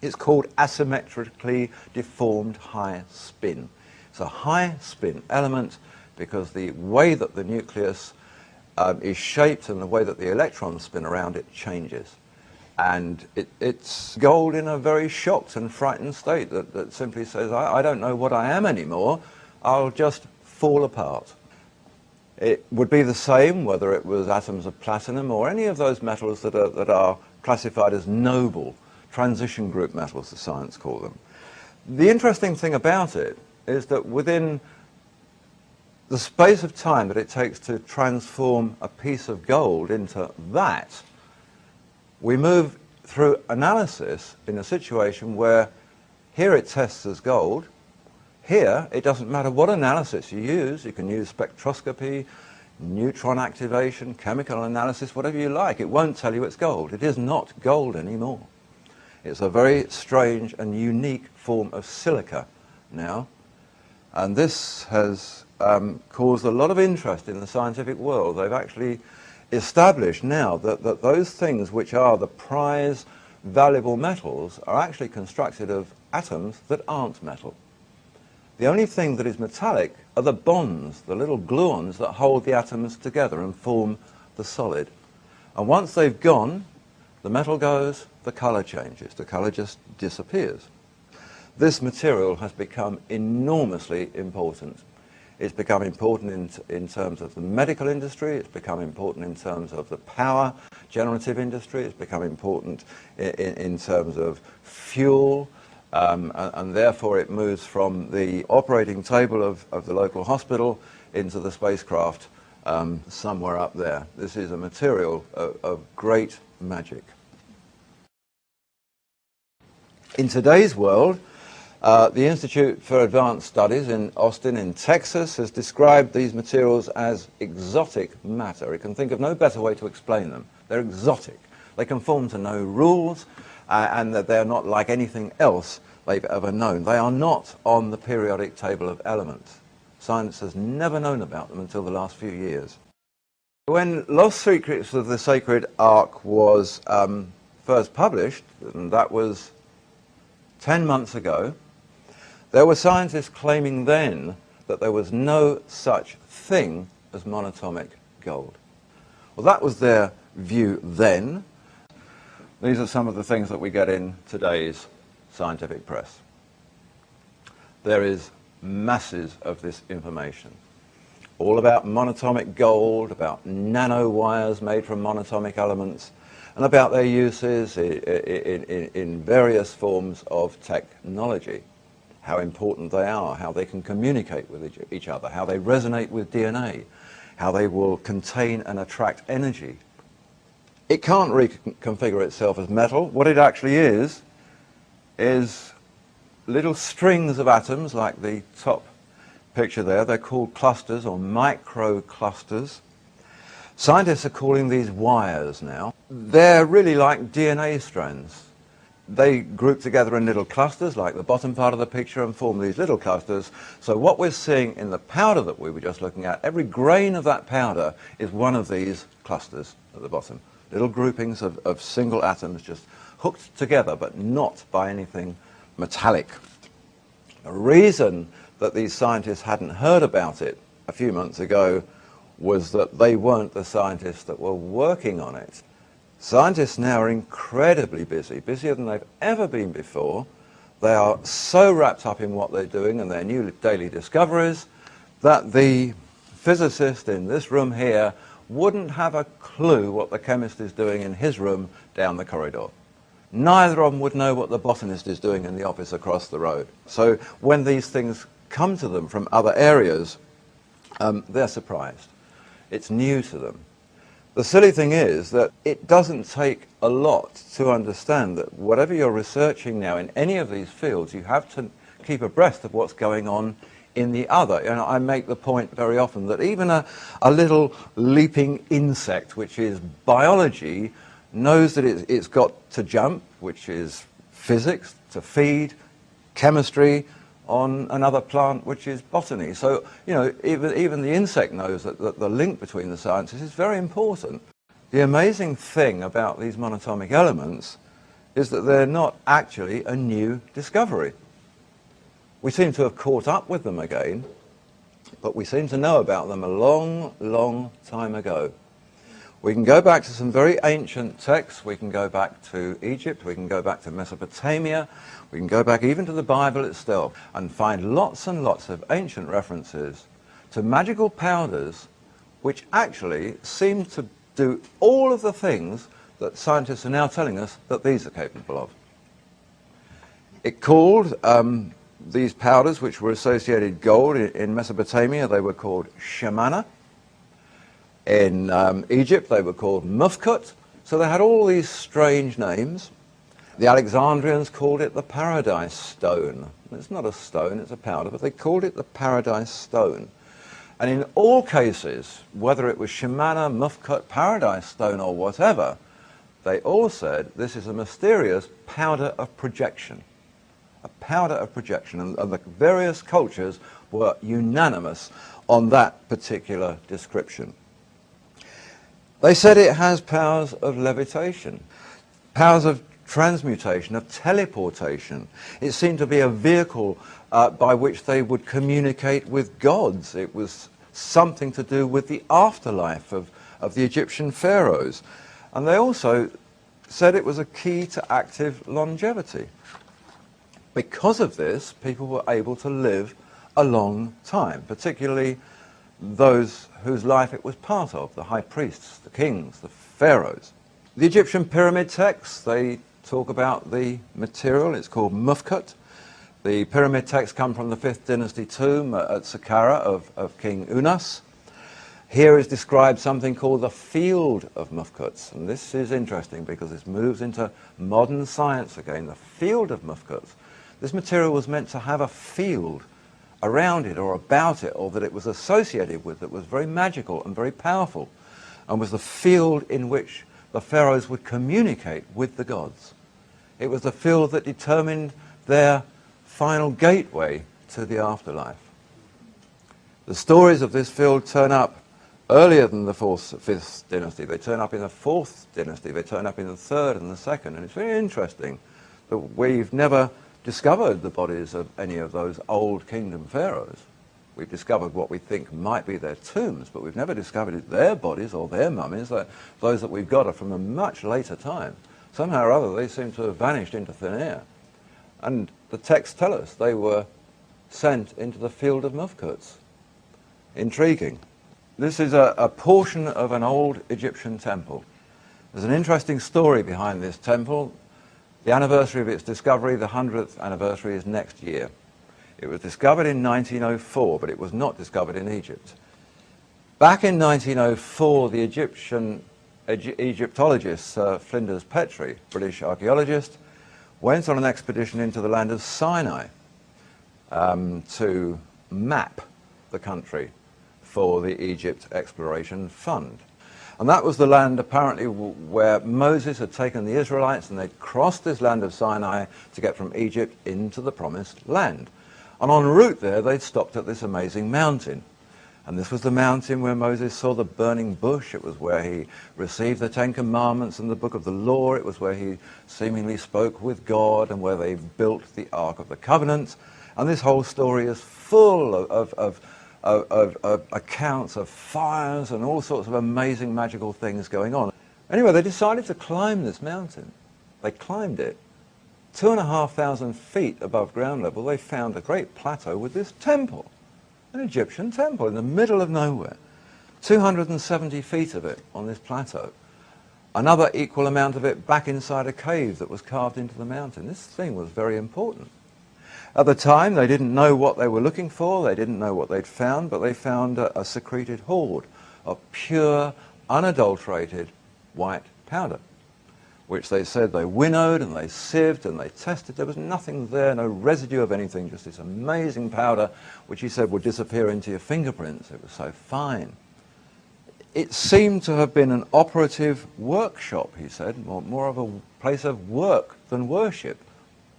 Speaker 9: It's called asymmetrically deformed high spin. It's a high spin element because the way that the nucleus is shaped and the way that the electrons spin around it changes. And it's gold in a very shocked and frightened state that simply says, I don't know what I am anymore, I'll just fall apart. It would be the same whether it was atoms of platinum or any of those metals that are classified as noble, transition group metals, as science call them. The interesting thing about it is that within the space of time that it takes to transform a piece of gold into that, we move through analysis in a situation where here it tests as gold. Here, it doesn't matter what analysis you use. You can use spectroscopy, neutron activation, chemical analysis, whatever you like. It won't tell you it's gold. It is not gold anymore. It's a very strange and unique form of silica now. And this has caused a lot of interest in the scientific world. They've actually established now that those things which are the prize valuable metals are actually constructed of atoms that aren't metal. The only thing that is metallic are the bonds, the little gluons that hold the atoms together and form the solid. And once they've gone, the metal goes, the color changes, the color just disappears. this material has become enormously important. It's become important in terms of the medical industry, it's become important in terms of the power generative industry, it's become important in terms of fuel, and therefore it moves from the operating table of the local hospital into the spacecraft somewhere up there. This is a material of great magic. In today's world, the Institute for Advanced Studies in Austin in Texas has described these materials as exotic matter. It can think of no better way to explain them. They're exotic. They conform to no rules, and that they're not like anything else they've ever known. They are not on the periodic table of elements. Science has never known about them until the last few years. When Lost Secrets of the Sacred Ark was first published, and that was 10 months ago, there were scientists claiming then that there was no such thing as monatomic gold. Well, that was their view then. These are some of the things that we get in today's scientific press. There is masses of this information, all about monatomic gold, about nanowires made from monatomic elements, and about their uses in various forms of technology, how important they are, how they can communicate with each other, how they resonate with DNA, how they will contain and attract energy. It can't reconfigure itself as metal. What it actually is little strings of atoms, like the top picture there. They're called clusters or microclusters. Scientists are calling these wires now. They're really like DNA strands. They group together in little clusters, like the bottom part of the picture, and form these little clusters. So what we're seeing in the powder that we were just looking at, every grain of that powder is one of these clusters at the bottom. Little groupings of single atoms just hooked together, but not by anything metallic. The reason that these scientists hadn't heard about it a few months ago was that they weren't the scientists that were working on it. Scientists now are incredibly busy, busier than they've ever been before. They are so wrapped up in what they're doing and their new daily discoveries that the physicist in this room here wouldn't have a clue what the chemist is doing in his room down the corridor. Neither of them would know what the botanist is doing in the office across the road. So when these things come to them from other areas, they're surprised. It's new to them. The silly thing is that it doesn't take a lot to understand that whatever you're researching now in any of these fields, you have to keep abreast of what's going on in the other. And I make the point very often that even a little leaping insect, which is biology, knows that it's got to jump, which is physics, to feed, chemistry, on another plant, which is botany. So, you know, even the insect knows that the link between the sciences is very important. The amazing thing about these monatomic elements is that they're not actually a new discovery. We seem to have caught up with them again, but we seem to know about them a long, long time ago. We can go back to some very ancient texts. We can go back to Egypt. We can go back to Mesopotamia. We can go back even to the Bible itself and find lots and lots of ancient references to magical powders which actually seem to do all of the things that scientists are now telling us that these are capable of. It called these powders, which were associated gold in Mesopotamia, they were called shamana. In Egypt, they were called mufkut. So they had all these strange names. The Alexandrians called it the paradise stone. It's not a stone, it's a powder, but they called it the paradise stone. And in all cases, whether it was shamana, mufkut, paradise stone, or whatever, they all said this is a mysterious powder of projection. A powder of projection. And the various cultures were unanimous on that particular description. They said it has powers of levitation, powers of transmutation, of teleportation. It seemed to be a vehicle by which they would communicate with gods. It was something to do with the afterlife of the Egyptian pharaohs. And they also said it was a key to active longevity. Because of this, people were able to live a long time, particularly those whose life it was part of, the high priests, the kings, the pharaohs. The Egyptian pyramid texts, they talk about the material. It's called mufkut. The pyramid texts come from the 5th dynasty tomb at Saqqara of King Unas. Here is described something called the field of mufkuts, and this is interesting because this moves into modern science again, the field of mufkuts. This material was meant to have a field around it or about it, or that it was associated with, that was very magical and very powerful, and was the field in which the pharaohs would communicate with the gods. It was the field that determined their final gateway to the afterlife. The stories of this field turn up earlier than the 5th dynasty. They turn up in the 4th dynasty. They turn up in the 3rd and the 2nd. And it's very interesting that we've never discovered the bodies of any of those old kingdom pharaohs. We've discovered what we think might be their tombs, but we've never discovered their bodies or their mummies. Those that we've got are from a much later time. Somehow or other, they seem to have vanished into thin air. And the texts tell us they were sent into the field of mufkuts. Intriguing. This is a portion of an old Egyptian temple. There's an interesting story behind this temple. The anniversary of its discovery, the 100th anniversary, is next year. It was discovered in 1904, but it was not discovered in Egypt. Back in 1904, the Egyptologist Flinders Petrie, British archaeologist, went on an expedition into the land of Sinai to map the country for the Egypt Exploration Fund. And that was the land apparently where Moses had taken the Israelites and they'd crossed this land of Sinai to get from Egypt into the Promised Land. And en route there, they'd stopped at this amazing mountain. And this was the mountain where Moses saw the burning bush. It was where he received the 10 Commandments and the Book of the Law. It was where he seemingly spoke with God and where they built the Ark of the Covenant. And this whole story is full of accounts of fires and all sorts of amazing magical things going on. Anyway, they decided to climb this mountain. They climbed it. 2,500 feet above ground level, they found a great plateau with this temple. An Egyptian temple in the middle of nowhere. 270 feet of it on this plateau. Another equal amount of it back inside a cave that was carved into the mountain. This thing was very important. At the time, they didn't know what they were looking for. They didn't know what they'd found, but they found a secreted hoard of pure, unadulterated white powder, which they said they winnowed and they sieved and they tested. There was nothing there, no residue of anything, just this amazing powder, which he said would disappear into your fingerprints. It was so fine. It seemed to have been an operative workshop, he said, more of a place of work than worship.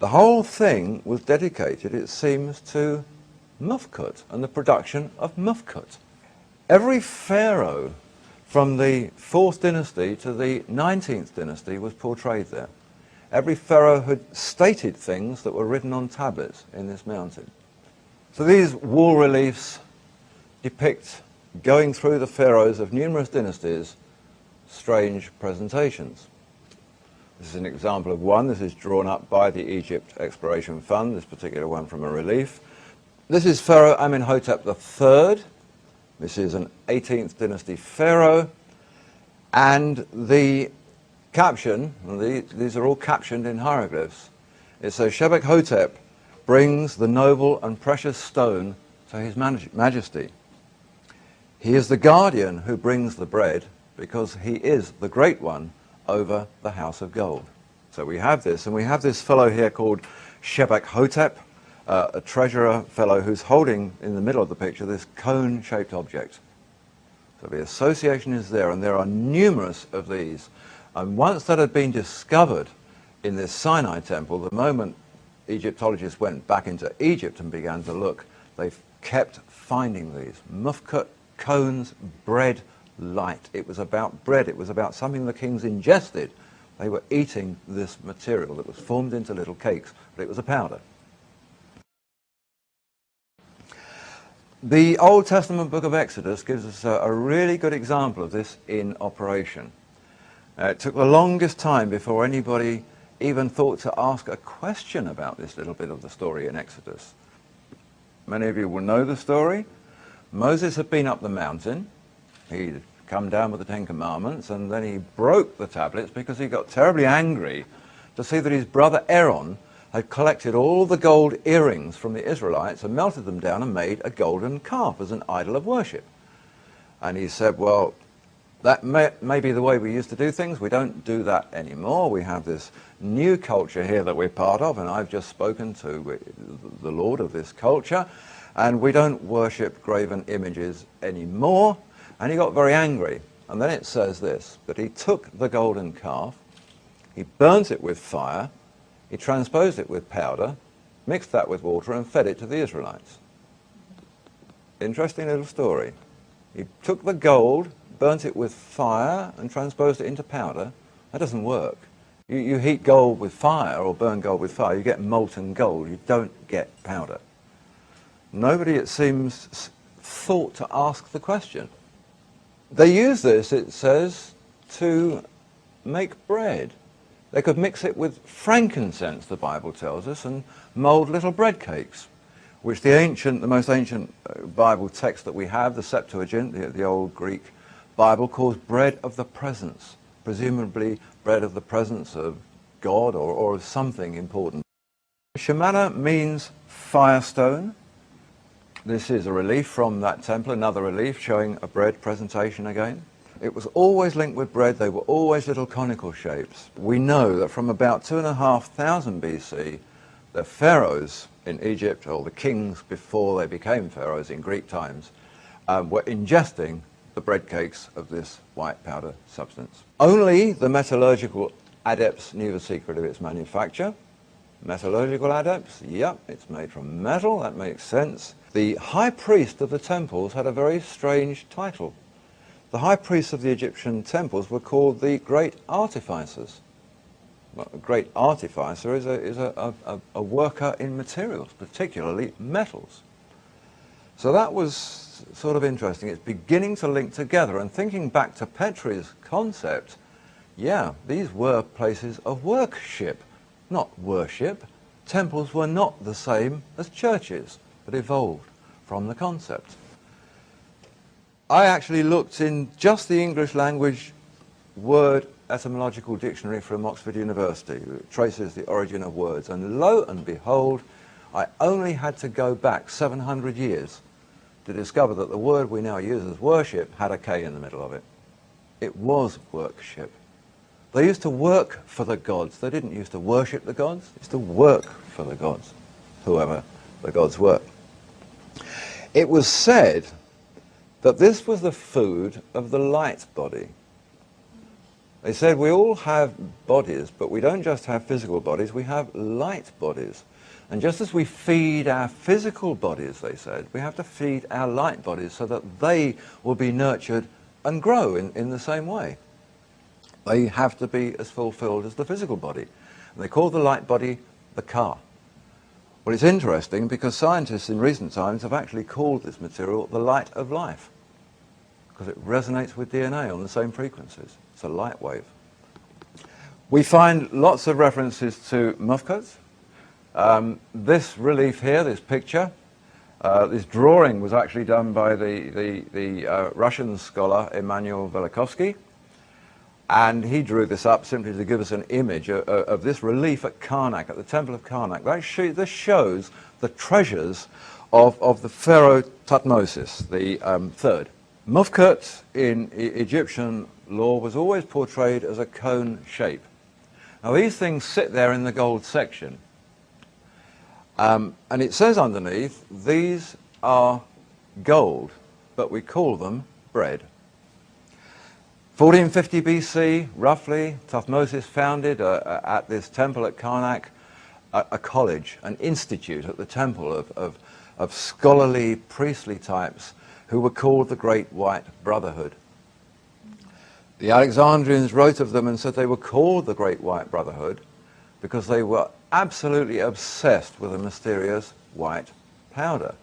Speaker 9: The whole thing was dedicated, it seems, to mufkut and the production of mufkut. Every pharaoh from the 4th dynasty to the 19th dynasty was portrayed there. Every pharaoh had stated things that were written on tablets in this mountain. So these wall reliefs depict, going through the pharaohs of numerous dynasties, strange presentations. This is an example of one. This is drawn up by the Egypt Exploration Fund, this particular one from a relief. This is Pharaoh Amenhotep III. This is an 18th dynasty pharaoh. And the caption, these are all captioned in hieroglyphs. It says, Shebek Hotep brings the noble and precious stone to his majesty. He is the guardian who brings the bread because he is the great one over the house of gold. So we have this, and we have this fellow here called Shebek Hotep, a treasurer fellow who's holding in the middle of the picture this cone-shaped object. So the association is there, and there are numerous of these. And once that had been discovered in this Sinai temple, the moment Egyptologists went back into Egypt and began to look, they kept finding these. Mufkut, cones, bread, light. It was about bread. It was about something the kings ingested. They were eating this material that was formed into little cakes, but it was a powder. The Old Testament book of Exodus gives us a really good example of this in operation. It took the longest time before anybody even thought to ask a question about this little bit of the story in Exodus. Many of you will know the story. Moses had been up the mountain. He'd come down with the Ten Commandments, and then he broke the tablets because he got terribly angry to see that his brother Aaron had collected all the gold earrings from the Israelites and melted them down and made a golden calf as an idol of worship. And he said, well, that may be the way we used to do things. We don't do that anymore. We have this new culture here that we're part of, and I've just spoken to the Lord of this culture, and we don't worship graven images anymore. And he got very angry. And then it says this, that he took the golden calf, he burnt it with fire, he transposed it with powder, mixed that with water, and fed it to the Israelites. Interesting little story. He took the gold, burnt it with fire, and transposed it into powder. That doesn't work. You heat gold with fire or burn gold with fire, you get molten gold. You don't get powder. Nobody, it seems, thought to ask the question. They use this, it says, to make bread. They could mix it with frankincense, the Bible tells us, and mold little bread cakes, which the most ancient Bible text that we have, the Septuagint, the old Greek Bible, calls bread of the presence, presumably bread of the presence of God or of something important. Shemana means firestone. This is a relief from that temple, another relief showing a bread presentation again. It was always linked with bread. They were always little conical shapes. We know that from about 2,500 BC, the pharaohs in Egypt, or the kings before they became pharaohs in Greek times, were ingesting the bread cakes of this white powder substance. Only the metallurgical adepts knew the secret of its manufacture. Metallurgical adepts, yep, it's made from metal, that makes sense. The high priest of the temples had a very strange title. The high priests of the Egyptian temples were called the great artificers. Well, a great artificer is a worker in materials, particularly metals. So that was sort of interesting. It's beginning to link together, and thinking back to Petrie's concept, yeah, these were places of worship, not worship. Temples were not the same as churches, but evolved from the concept. I actually looked in just the English language word etymological dictionary from Oxford University. It traces the origin of words, and lo and behold, I only had to go back 700 years to discover that the word we now use as worship had a K in the middle of it. It was worship. They used to work for the gods. They didn't used to worship the gods. They used to work for the gods, whoever the gods were. It was said that this was the food of the light body. They said we all have bodies, but we don't just have physical bodies, we have light bodies. And just as we feed our physical bodies, they said, we have to feed our light bodies so that they will be nurtured and grow in the same way. They have to be as fulfilled as the physical body. And they call the light body the car. Well, it's interesting because scientists in recent times have actually called this material the light of life, because it resonates with DNA on the same frequencies. It's a light wave. We find lots of references to mufkat. This relief here, this picture, this drawing was actually done by the Russian scholar Emanuel Velikovsky, and he drew this up simply to give us an image of this relief at Karnak, at the Temple of Karnak. This shows the treasures of the Pharaoh Thutmose the third. Mufkat in Egyptian law was always portrayed as a cone shape. Now these things sit there in the gold section, and it says underneath, these are gold, but we call them bread. 1450 BC, roughly, Thutmose founded at this temple at Karnak a college, an institute at the temple of scholarly, priestly types who were called the Great White Brotherhood. The Alexandrians wrote of them and said they were called the Great White Brotherhood because they were absolutely obsessed with a mysterious white powder.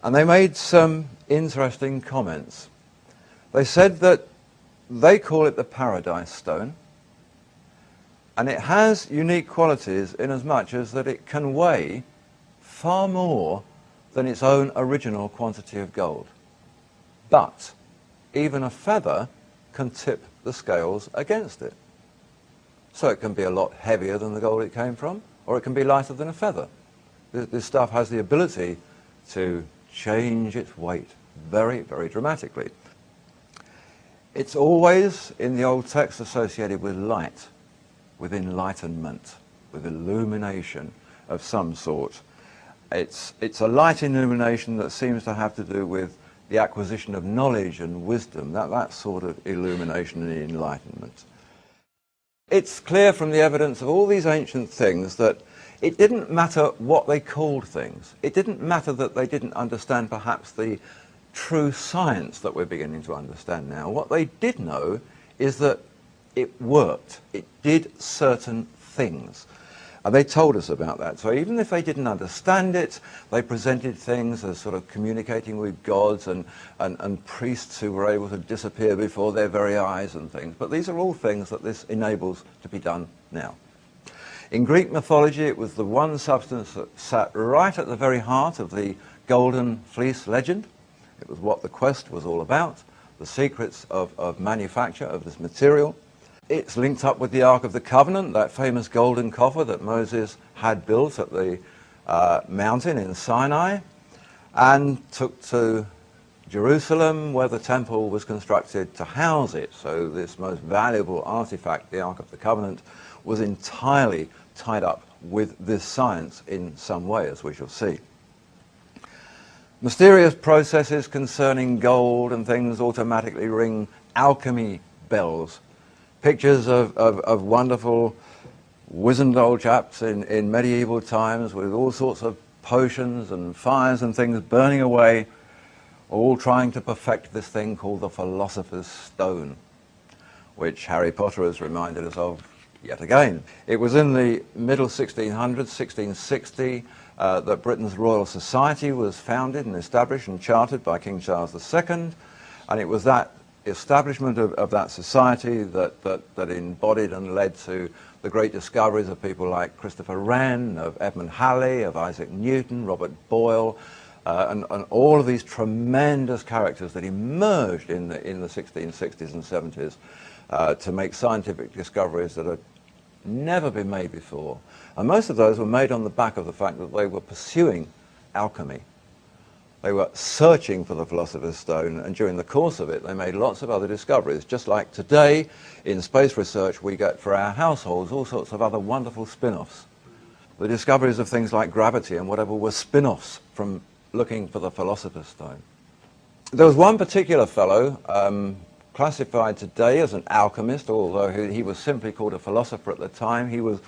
Speaker 9: And they made some interesting comments. They said that they call it the paradise stone. And it has unique qualities in as much as that it can weigh far more than its own original quantity of gold. But even a feather can tip the scales against it. So it can be a lot heavier than the gold it came from, or it can be lighter than a feather. This stuff has the ability to change its weight very, very dramatically. It's always, in the old text, associated with light, with enlightenment, with illumination of some sort. It's a light illumination that seems to have to do with the acquisition of knowledge and wisdom, that sort of illumination and enlightenment. It's clear from the evidence of all these ancient things that it didn't matter what they called things. It didn't matter that they didn't understand perhaps the true science that we're beginning to understand now. What they did know is that it worked. It did certain things. And they told us about that. So even if they didn't understand it, they presented things as sort of communicating with gods and priests who were able to disappear before their very eyes and things. But these are all things that this enables to be done now. In Greek mythology, it was the one substance that sat right at the very heart of the Golden Fleece legend. It was what the quest was all about, the secrets of manufacture of this material. It's linked up with the Ark of the Covenant, that famous golden coffer that Moses had built at the mountain in Sinai, and took to Jerusalem, where the temple was constructed to house it. So this most valuable artifact, the Ark of the Covenant, was entirely tied up with this science in some way, as we shall see. Mysterious processes concerning gold and things automatically ring alchemy bells. Pictures of wonderful wizened old chaps in medieval times with all sorts of potions and fires and things burning away, all trying to perfect this thing called the Philosopher's Stone, which Harry Potter has reminded us of yet again. It was in the middle 1600s, 1660, that Britain's Royal Society was founded and established and chartered by King Charles II, and it was that establishment of that society that embodied and led to the great discoveries of people like Christopher Wren, of Edmund Halley, of Isaac Newton, Robert Boyle, and all of these tremendous characters that emerged in the 1660s and 70s to make scientific discoveries that had never been made before. And most of those were made on the back of the fact that they were pursuing alchemy. They were searching for the Philosopher's Stone, and during the course of it they made lots of other discoveries. Just like today in space research we get for our households all sorts of other wonderful spin-offs. The discoveries of things like gravity and whatever were spin-offs from looking for the Philosopher's Stone. There was one particular fellow classified today as an alchemist, although he was simply called a philosopher at the time. He was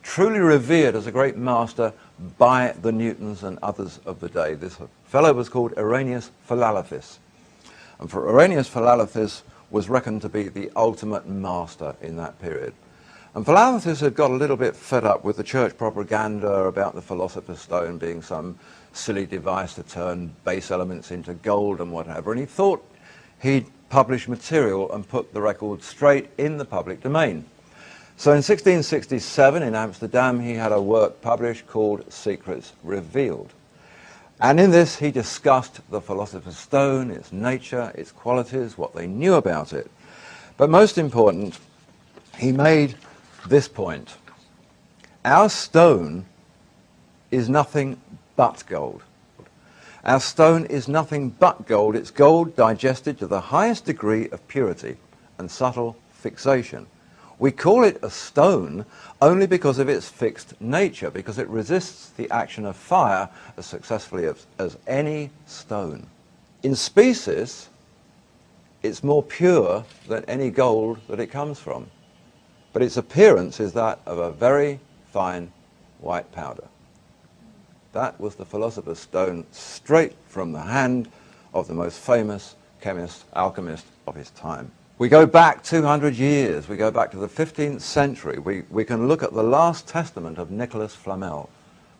Speaker 9: truly revered as a great master by the Newtons and others of the day. This fellow was called Irenaeus Philalathus. And for Irenaeus Philalathus was reckoned to be the ultimate master in that period. And Philalathus had got a little bit fed up with the church propaganda about the Philosopher's Stone being some silly device to turn base elements into gold and whatever, and he thought he'd publish material and put the record straight in the public domain. So in 1667 in Amsterdam he had a work published called Secrets Revealed. And in this he discussed the Philosopher's Stone, its nature, its qualities, what they knew about it. But most important, he made this point. Our stone is nothing but gold. Our stone is nothing but gold. It's gold digested to the highest degree of purity and subtle fixation. We call it a stone only because of its fixed nature, because it resists the action of fire as successfully as any stone. In species, it's more pure than any gold that it comes from, but its appearance is that of a very fine white powder. That was the Philosopher's Stone, straight from the hand of the most famous chemist, alchemist of his time. We go back 200 years, we go back to the 15th century. We can look at the last testament of Nicholas Flamel,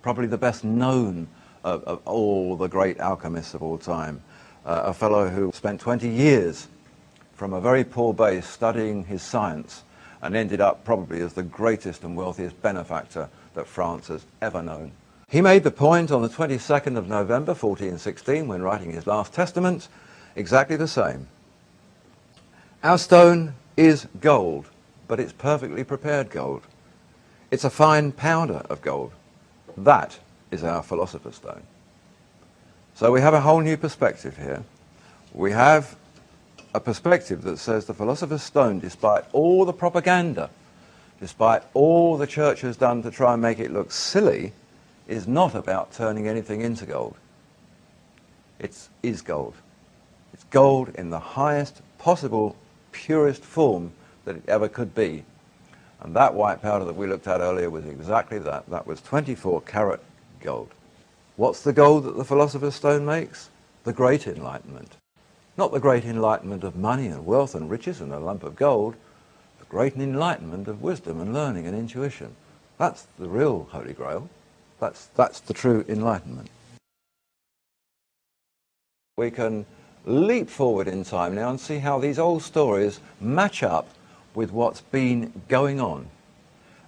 Speaker 9: probably the best known of all the great alchemists of all time. A fellow who spent 20 years from a very poor base studying his science and ended up probably as the greatest and wealthiest benefactor that France has ever known. He made the point on the 22nd of November 1416 when writing his last testament, exactly the same. Our stone is gold, but it's perfectly prepared gold. It's a fine powder of gold. That is our philosopher's stone. So we have a whole new perspective here. We have a perspective that says the philosopher's stone, despite all the propaganda, despite all the church has done to try and make it look silly, is not about turning anything into gold. It is gold. It's gold in the highest possible, purest form that it ever could be. And that white powder that we looked at earlier was exactly that. That was 24 karat gold. What's the gold that the philosopher's stone makes? The great enlightenment. Not the great enlightenment of money and wealth and riches and a lump of gold, the great enlightenment of wisdom and learning and intuition. That's the real Holy Grail. That's the true enlightenment. We can leap forward in time now and see how these old stories match up with what's been going on.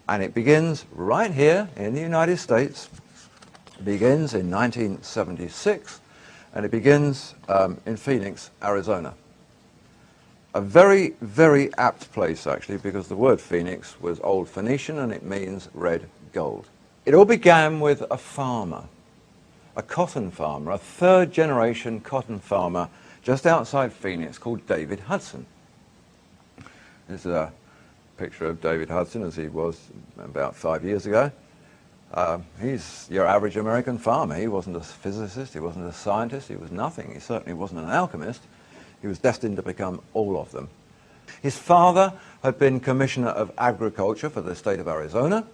Speaker 9: And it begins right here in the United States. It begins in 1976, and it begins in Phoenix, Arizona. A very, very apt place, actually, because the word Phoenix was Old Phoenician and it means red gold. It all began with a farmer, a cotton farmer, a third-generation cotton farmer just outside Phoenix called David Hudson. This is a picture of David Hudson as he was about 5 years ago. He's your average American farmer. He wasn't a physicist, he wasn't a scientist, he was nothing. He certainly wasn't an alchemist. He was destined to become all of them. His father had been Commissioner of Agriculture for the state of Arizona.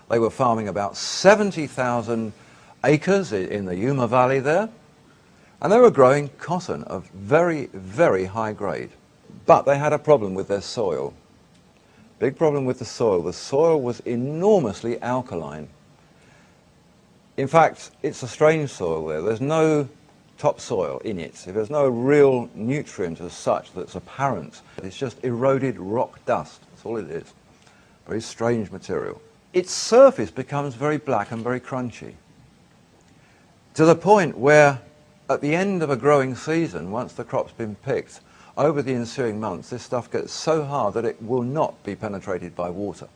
Speaker 9: They were farming about 70,000 acres in the Yuma Valley there, and they were growing cotton of very, very high grade. But they had a problem with their soil. Big problem with the soil. The soil was enormously alkaline. In fact, it's a strange soil there. There's no topsoil in it. There's no real nutrient as such that's apparent. It's just eroded rock dust. That's all it is. Very strange material. Its surface becomes very black and very crunchy, to the point where at the end of a growing season, once the crop's been picked, over the ensuing months, this stuff gets so hard that it will not be penetrated by water.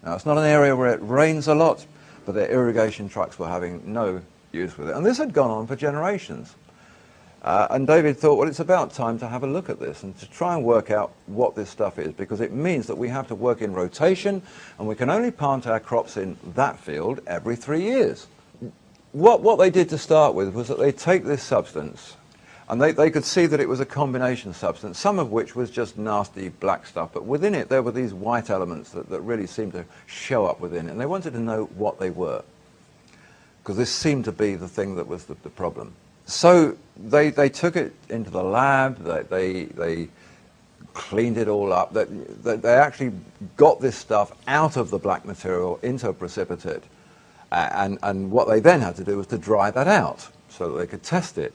Speaker 9: Now, it's not an area where it rains a lot, but their irrigation trucks were having no use with it. And this had gone on for generations. And David thought, well, it's about time to have a look at this and to try and work out what this stuff is, because it means that we have to work in rotation, and we can only plant our crops in that field every 3 years. What they did to start with was that they take this substance, and they could see that it was a combination substance, some of which was just nasty black stuff, but within it there were these white elements that really seemed to show up within it, and they wanted to know what they were, because this seemed to be the thing that was the problem. So they took it into the lab, they cleaned it all up, they actually got this stuff out of the black material into a precipitate, and what they then had to do was to dry that out so that they could test it.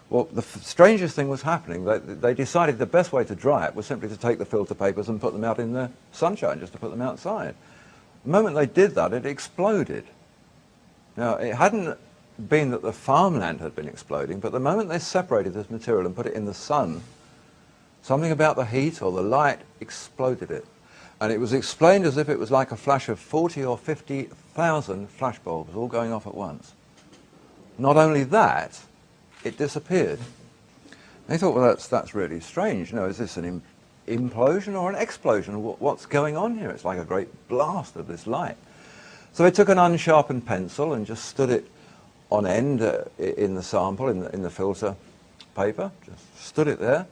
Speaker 9: Well, the strangest thing was happening. They decided the best way to dry it was simply to take the filter papers and put them out in the sunshine, just to put them outside. The moment they did that, it exploded. Now, it hadn't been that the farmland had been exploding, but the moment they separated this material and put it in the sun, something about the heat or the light exploded it. And it was explained as if it was like a flash of 40 or 50,000 flashbulbs all going off at once. Not only that, it disappeared. They thought, well, that's really strange. You know, is this an implosion or an explosion? What's going on here? It's like a great blast of this light. So they took an unsharpened pencil and just stood it on end in the sample, in the filter paper. Just stood it there.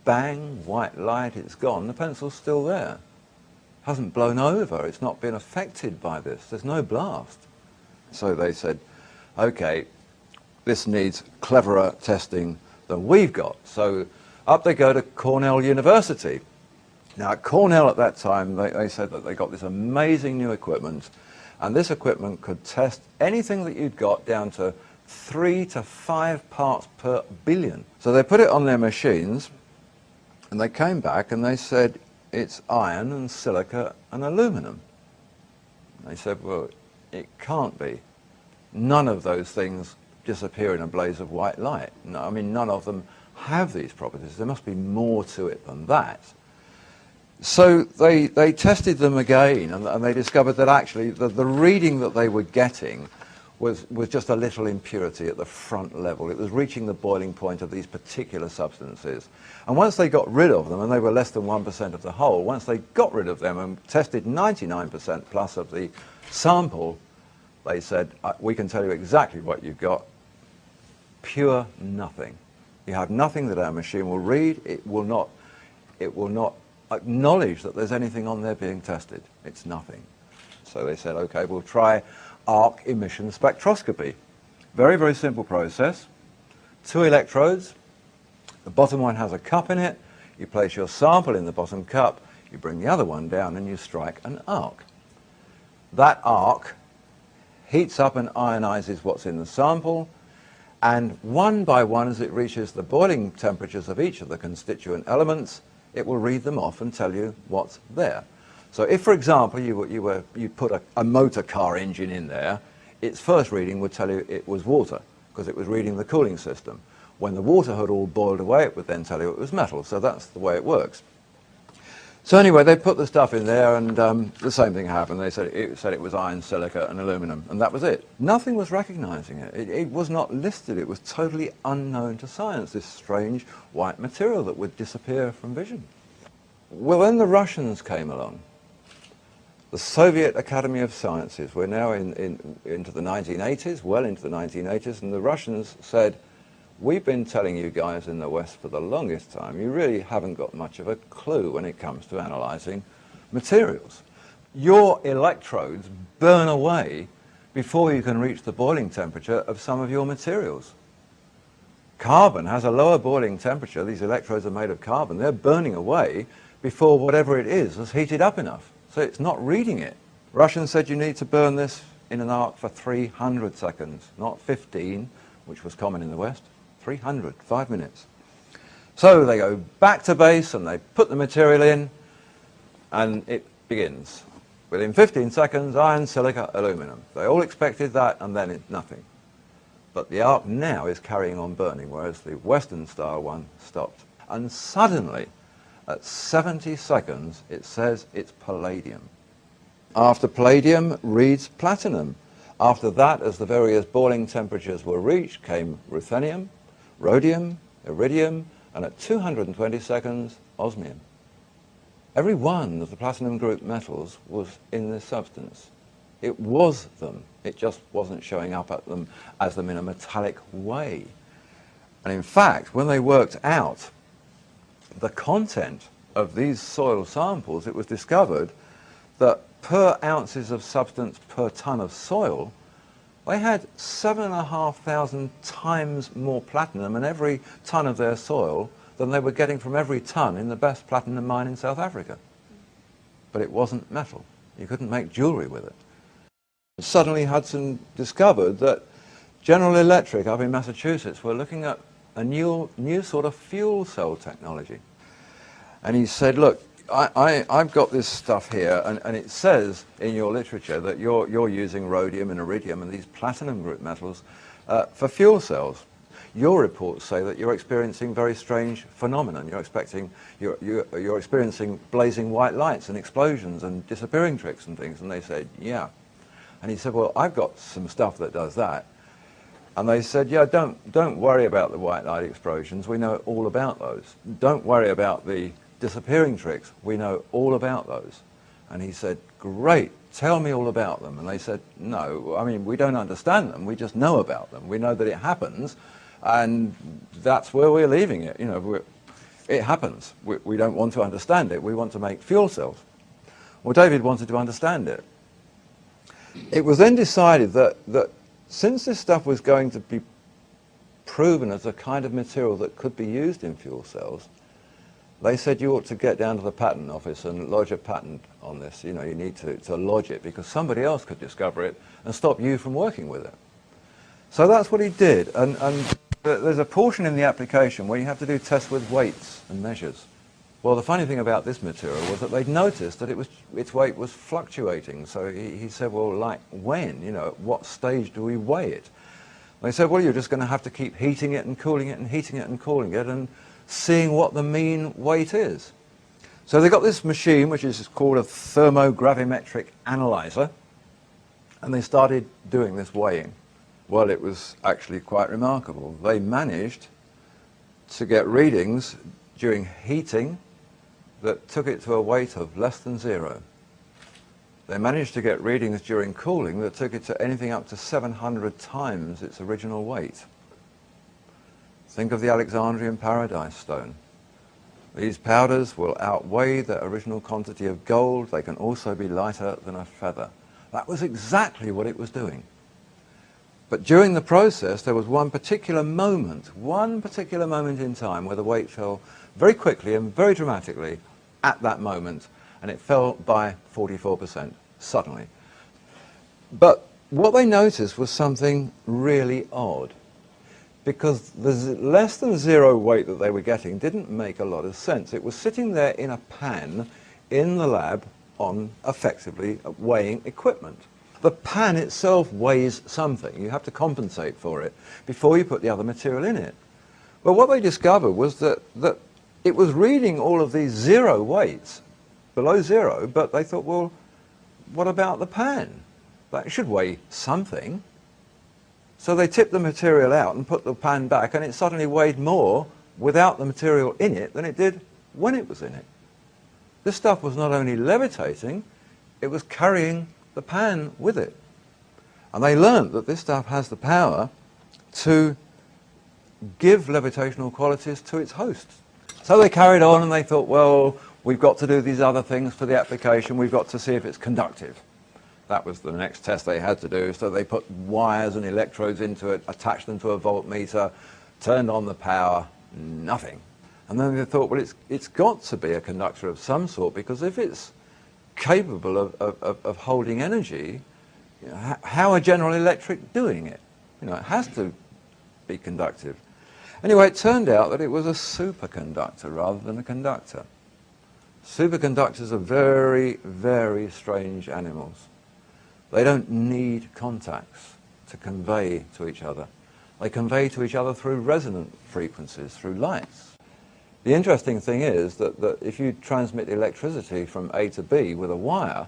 Speaker 9: Bang, white light, it's gone. The pencil's still there. Hasn't blown over. It's not been affected by this. There's no blast. So they said, okay, this needs cleverer testing than we've got. So up they go to Cornell University. Now at Cornell at that time, they said that they got this amazing new equipment, and this equipment could test anything that you'd got down to 3 to 5 parts per billion. So they put it on their machines, and they came back and they said, it's iron and silica and aluminum. They said, well, it can't be. None of those things disappear in a blaze of white light. No, I mean, none of them have these properties. There must be more to it than that. So they tested them again, and they discovered that actually the reading that they were getting was just a little impurity at the front level. It was reaching the boiling point of these particular substances. And once they got rid of them, and they were less than 1% of the whole, once they got rid of them and tested 99% plus of the sample, they said, we can tell you exactly what you've got. Pure nothing. You have nothing that our machine will read. It will not acknowledge that there's anything on there being tested. It's nothing. So they said, okay, we'll try arc emission spectroscopy. Very, very simple process. 2 electrodes. The bottom one has a cup in it. You place your sample in the bottom cup. You bring the other one down and you strike an arc. That arc heats up and ionizes what's in the sample, and one by one, as it reaches the boiling temperatures of each of the constituent elements, it will read them off and tell you what's there. So if, for example, you put a motor car engine in there, its first reading would tell you it was water, because it was reading the cooling system. When the water had all boiled away, it would then tell you it was metal. So that's the way it works. So anyway, they put the stuff in there, and the same thing happened. They said it was iron, silica, and aluminum, and that was it. Nothing was recognizing it. It was not listed. It was totally unknown to science, this strange white material that would disappear from vision. Well, then the Russians came along. The Soviet Academy of Sciences. We're now into the 1980s, well into the 1980s, and the Russians said, we've been telling you guys in the West for the longest time, you really haven't got much of a clue when it comes to analyzing materials. Your electrodes burn away before you can reach the boiling temperature of some of your materials. Carbon has a lower boiling temperature. These electrodes are made of carbon. They're burning away before whatever it is has heated up enough. So it's not reading it. Russians said you need to burn this in an arc for 300 seconds, not 15, which was common in the West. 300, 5 minutes. So they go back to base and they put the material in, and it begins. Within 15 seconds, iron, silica, aluminum. They all expected that, and then it's nothing. But the arc now is carrying on burning, whereas the Western style one stopped. And suddenly, at 70 seconds, it says it's palladium. After palladium reads platinum. After that, as the various boiling temperatures were reached, came ruthenium, rhodium, iridium, and at 220 seconds, osmium. Every one of the platinum group metals was in this substance. It was them. It just wasn't showing up at them as them in a metallic way. And in fact, when they worked out the content of these soil samples, it was discovered that per ounces of substance per ton of soil, they had 7,500 times more platinum in every ton of their soil than they were getting from every ton in the best platinum mine in South Africa. But it wasn't metal. You couldn't make jewelry with it. Suddenly Hudson discovered that General Electric up in Massachusetts were looking at a new sort of fuel cell technology. And he said, look, I've got this stuff here, and it says in your literature that you're using rhodium and iridium and these platinum group metals for fuel cells. Your reports say that you're experiencing very strange phenomenon. You're experiencing blazing white lights and explosions and disappearing tricks and things. And they said, yeah. And he said, well, I've got some stuff that does that. And they said, yeah, don't worry about the white light explosions. We know all about those. Don't worry about the disappearing tricks. We know all about those. And he said, great, tell me all about them. And they said, no, I mean, we don't understand them. We just know about them. We know that it happens, and that's where we're leaving it. You know, it happens. We don't want to understand it. We want to make fuel cells. Well, David wanted to understand it. It was then decided that since this stuff was going to be proven as a kind of material that could be used in fuel cells, they said you ought to get down to the patent office and lodge a patent on this. You know, you need to lodge it because somebody else could discover it and stop you from working with it. So that's what he did. And there's a portion in the application where you have to do tests with weights and measures. Well, the funny thing about this material was that they'd noticed that its weight was fluctuating. So he said, well, like when? You know, at what stage do we weigh it? They said, well, you're just going to have to keep heating it and cooling it and heating it and cooling it and seeing what the mean weight is. So they got this machine, which is called a thermogravimetric analyzer, and they started doing this weighing. Well, it was actually quite remarkable. They managed to get readings during heating that took it to a weight of less than 0. They managed to get readings during cooling that took it to anything up to 700 times its original weight. Think of the Alexandrian Paradise Stone. These powders will outweigh the original quantity of gold. They can also be lighter than a feather. That was exactly what it was doing. But during the process, there was one particular moment in time where the weight fell very quickly and very dramatically at that moment, and it fell by 44% suddenly. But what they noticed was something really odd, because the less than 0 weight that they were getting didn't make a lot of sense. It was sitting there in a pan in the lab on effectively weighing equipment. The pan itself weighs something. You have to compensate for it before you put the other material in it. But what they discovered was that it was reading all of these 0 weights, below 0, but they thought, well, what about the pan? That should weigh something. So they tipped the material out and put the pan back, and it suddenly weighed more without the material in it than it did when it was in it. This stuff was not only levitating, it was carrying the pan with it. And they learned that this stuff has the power to give levitational qualities to its hosts. So they carried on and they thought, well, we've got to do these other things for the application. We've got to see if it's conductive. That was the next test they had to do. So they put wires and electrodes into it, attached them to a voltmeter, turned on the power, nothing. And then they thought, well, it's got to be a conductor of some sort, because if it's capable of holding energy, you know, how are General Electric doing it? You know, it has to be conductive. Anyway, it turned out that it was a superconductor rather than a conductor. Superconductors are very, very strange animals. They don't need contacts to convey to each other. They convey to each other through resonant frequencies, through lights. The interesting thing is that if you transmit electricity from A to B with a wire,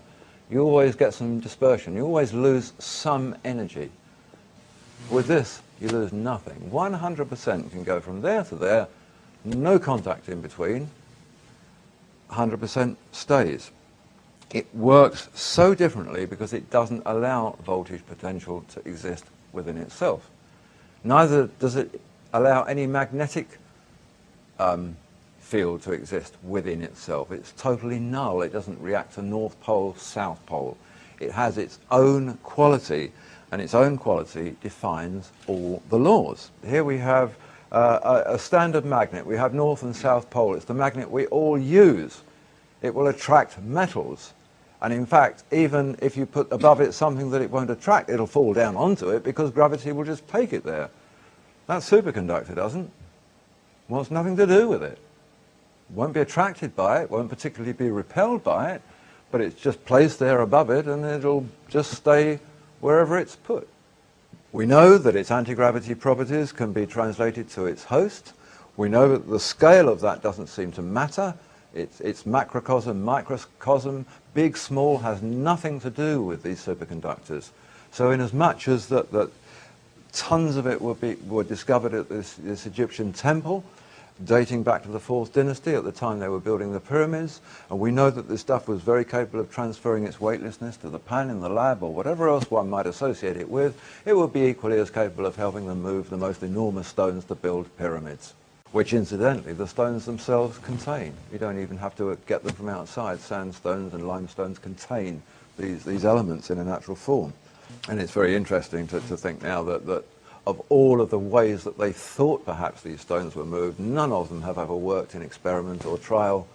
Speaker 9: you always get some dispersion. You always lose some energy. With this, you lose nothing. 100% can go from there to there, no contact in between, 100% stays. It works so differently because it doesn't allow voltage potential to exist within itself. Neither does it allow any magnetic field to exist within itself. It's totally null. It doesn't react to North Pole, South Pole. It has its own quality, and its own quality defines all the laws. Here we have a standard magnet. We have North and South Pole. It's the magnet we all use. It will attract metals. And in fact, even if you put above it something that it won't attract, it'll fall down onto it because gravity will just take it there. That superconductor doesn't. Wants nothing to do with it. Won't be attracted by it, won't particularly be repelled by it, but it's just placed there above it and it'll just stay wherever it's put. We know that its anti-gravity properties can be translated to its host. We know that the scale of that doesn't seem to matter. It's macrocosm, microcosm, big, small, has nothing to do with these superconductors. So in as much as that tons of it were discovered at this Egyptian temple, dating back to the 4th dynasty, at the time they were building the pyramids, and we know that this stuff was very capable of transferring its weightlessness to the pan in the lab or whatever else one might associate it with, it would be equally as capable of helping them move the most enormous stones to build pyramids, which incidentally the stones themselves contain. You don't even have to get them from outside. Sandstones and limestones contain these elements in a natural form. And it's very interesting to think now that of all of the ways that they thought perhaps these stones were moved, none of them have ever worked in experiment or trial.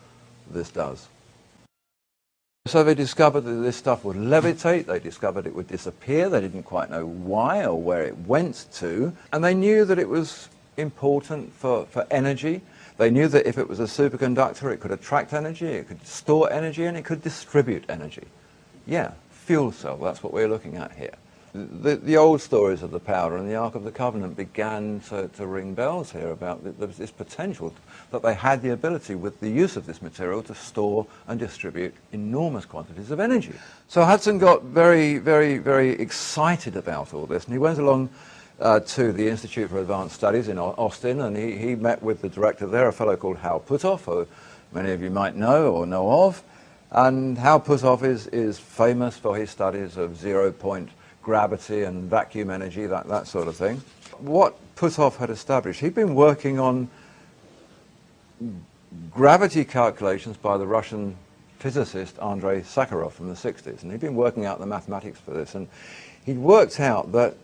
Speaker 9: This does. So they discovered that this stuff would levitate, they discovered it would disappear, they didn't quite know why or where it went to, and they knew that it was important for energy. They knew that if it was a superconductor, it could attract energy, it could store energy, and it could distribute energy. Yeah, fuel cell, that's what we're looking at here. The old stories of the powder and the Ark of the Covenant began to ring bells here about this potential that they had the ability with the use of this material to store and distribute enormous quantities of energy. So Hudson got very, very, very excited about all this, and he went along to the Institute for Advanced Studies in Austin, and he met with the director there, a fellow called Hal Puthoff, who many of you might know or know of. And Hal Puthoff is famous for his studies of zero-point gravity and vacuum energy, that sort of thing. What Puthoff had established, he'd been working on gravity calculations by the Russian physicist Andrei Sakharov from the 60s, and he'd been working out the mathematics for this, and he'd worked out that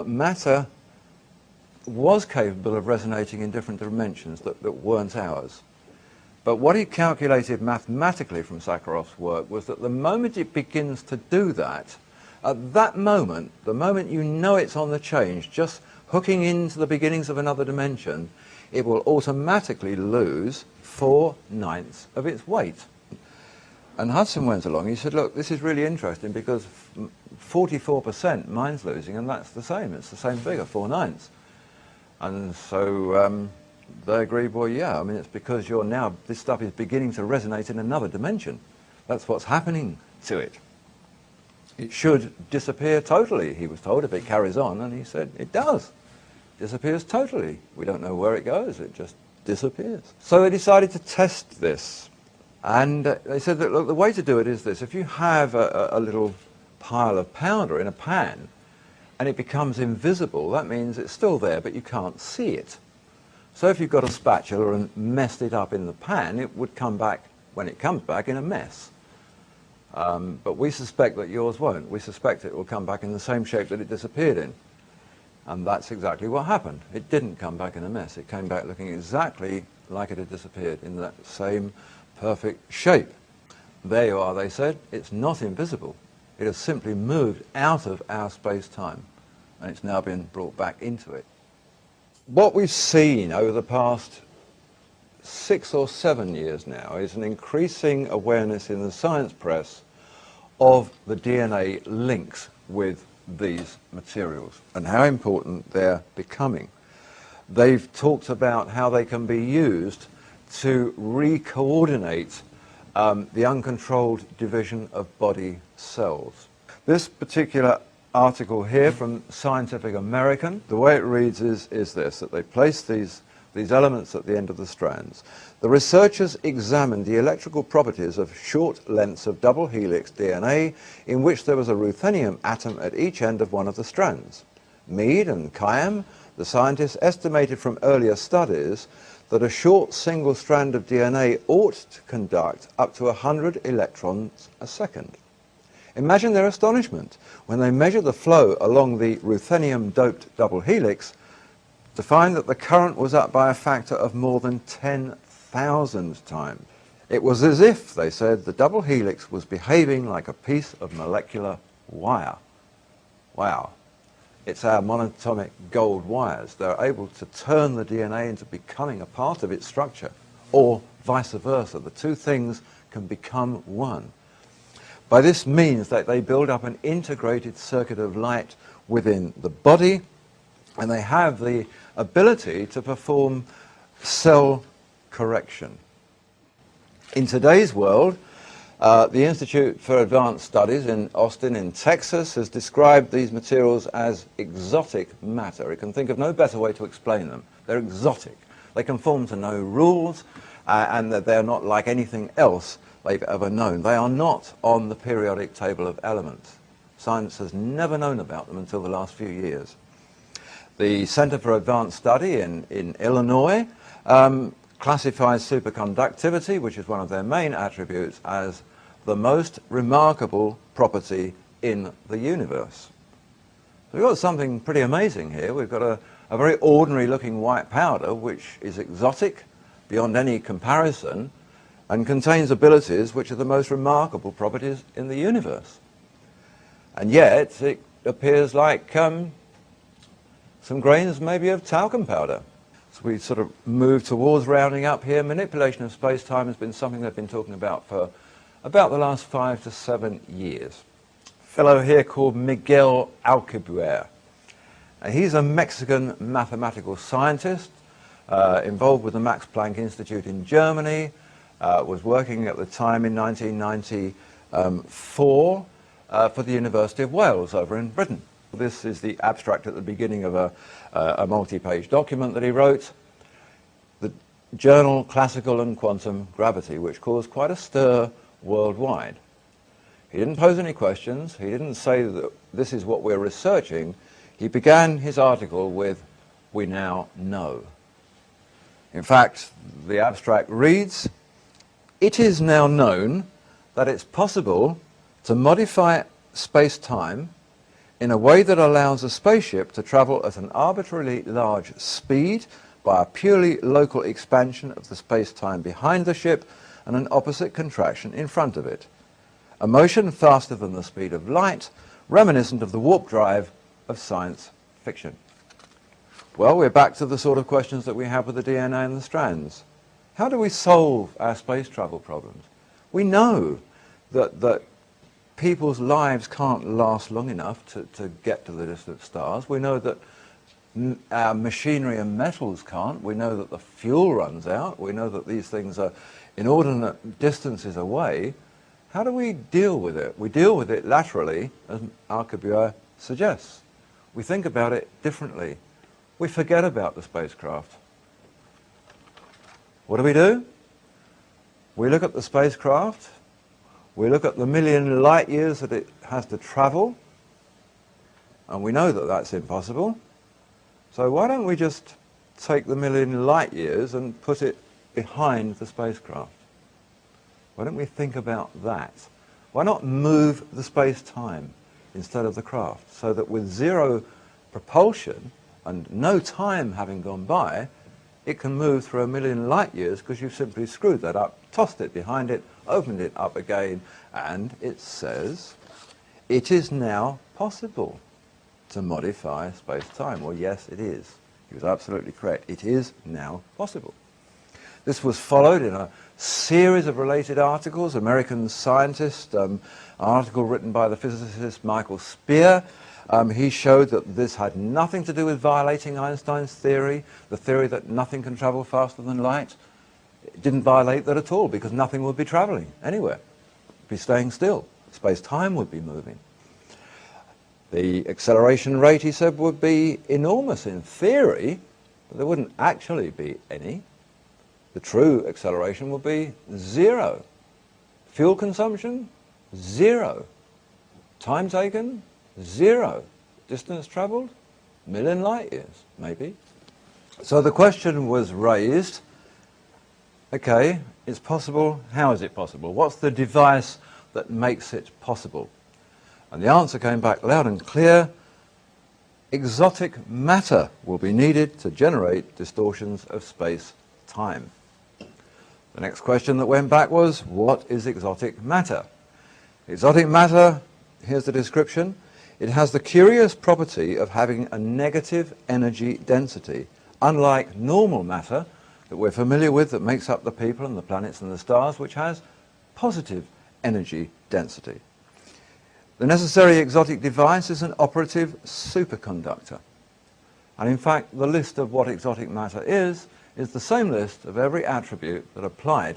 Speaker 9: matter was capable of resonating in different dimensions that weren't ours. But what he calculated mathematically from Sakharov's work was that the moment it begins to do that, at that moment, the moment you know it's on the change, just hooking into the beginnings of another dimension, it will automatically lose 4/9 of its weight. And Hudson went along, he said, look, this is really interesting because 44% mine's losing, and that's the same, it's the same figure, 4/9. And so they agreed, well, yeah, I mean, it's because this stuff is beginning to resonate in another dimension. That's what's happening to it. It should disappear totally, he was told, if it carries on, and he said, it does. Disappears totally. We don't know where it goes, it just disappears. So they decided to test this. And they said that, look, the way to do it is this. If you have a little pile of powder in a pan and it becomes invisible, that means it's still there, but you can't see it. So if you've got a spatula and messed it up in the pan, it would come back, when it comes back, in a mess. But we suspect that yours won't. We suspect it will come back in the same shape that it disappeared in. And that's exactly what happened. It didn't come back in a mess. It came back looking exactly like it had disappeared, in that same perfect shape. There you are, they said. It's not invisible. It has simply moved out of our space-time, and it's now been brought back into it. What we've seen over the past 6 or 7 years now is an increasing awareness in the science press of the DNA links with these materials and how important they're becoming. They've talked about how they can be used to re-coordinate the uncontrolled division of body cells. This particular article here from Scientific American, the way it reads is this, that they place these elements at the end of the strands. The researchers examined the electrical properties of short lengths of double helix DNA in which there was a ruthenium atom at each end of one of the strands. Mead and Khayyam, the scientists, estimated from earlier studies that a short single strand of DNA ought to conduct up to 100 electrons a second. Imagine their astonishment when they measured the flow along the ruthenium-doped double helix to find that the current was up by a factor of more than 10,000 times. It was as if, they said, the double helix was behaving like a piece of molecular wire. Wow. It's our monatomic gold wires. They're able to turn the DNA into becoming a part of its structure, or vice versa. The two things can become one. By this means that they build up an integrated circuit of light within the body, and they have the ability to perform cell correction. In today's world, the Institute for Advanced Studies in Austin in Texas has described these materials as exotic matter. It can think of no better way to explain them. They're exotic. They conform to no rules, and that they're not like anything else they've ever known. They are not on the periodic table of elements. Science has never known about them until the last few years. The Center for Advanced Study in Illinois classifies superconductivity, which is one of their main attributes, as the most remarkable property in the universe. So we've got something pretty amazing here. We've got a very ordinary looking white powder which is exotic beyond any comparison and contains abilities which are the most remarkable properties in the universe. And yet it appears like some grains maybe of talcum powder. as we sort of move towards rounding up here, manipulation of space-time has been something they've been talking about for about the last 5 to 7 years. A fellow here called Miguel Alcubierre. He's a Mexican mathematical scientist involved with the Max Planck Institute in Germany, was working at the time in 1994 for the University of Wales over in Britain. This is the abstract at the beginning of a multi-page document that he wrote, the journal Classical and Quantum Gravity, which caused quite a stir worldwide. He didn't pose any questions, he didn't say that this is what we're researching. He began his article with, "We now know." In fact, the abstract reads, "It is now known that it's possible to modify space-time in a way that allows a spaceship to travel at an arbitrarily large speed by a purely local expansion of the space-time behind the ship and an opposite contraction in front of it. A motion faster than the speed of light, reminiscent of the warp drive of science fiction." Well, we're back to the sort of questions that we have with the DNA and the strands. How do we solve our space travel problems? We know that people's lives can't last long enough to get to the distant stars. We know that our machinery and metals can't. We know that the fuel runs out. We know that these things are inordinate distances away. How do we deal with it? We deal with it laterally, as Alcubierre suggests. We think about it differently. We forget about the spacecraft. What do? We look at the spacecraft, we look at the million light years that it has to travel, and we know that that's impossible. So why don't we just take the million light years and put it behind the spacecraft? Why don't we think about that? Why not move the space-time instead of the craft, so that with zero propulsion and no time having gone by, it can move through a million light years because you've simply screwed that up, tossed it behind it, opened it up again, and it says, "It is now possible to modify space-time." Well, yes, it is. He was absolutely correct. It is now possible. This was followed in a series of related articles. American scientist, an article written by the physicist Michael Spear. He showed that this had nothing to do with violating Einstein's theory, the theory that nothing can travel faster than light. It didn't violate that at all because nothing would be traveling anywhere. It would be staying still. Space-time would be moving. The acceleration rate, he said, would be enormous in theory, but there wouldn't actually be any. The true acceleration would be zero. Fuel consumption, zero. Time taken, zero. Distance traveled, million light years, maybe. So the question was raised, okay, it's possible, how is it possible? What's the device that makes it possible? And the answer came back loud and clear, exotic matter will be needed to generate distortions of space-time. The next question that went back was, what is exotic matter? Exotic matter, here's the description, it has the curious property of having a negative energy density, unlike normal matter that we're familiar with that makes up the people and the planets and the stars, which has positive energy density. The necessary exotic device is an operative superconductor. And in fact, the list of what exotic matter is the same list of every attribute that applied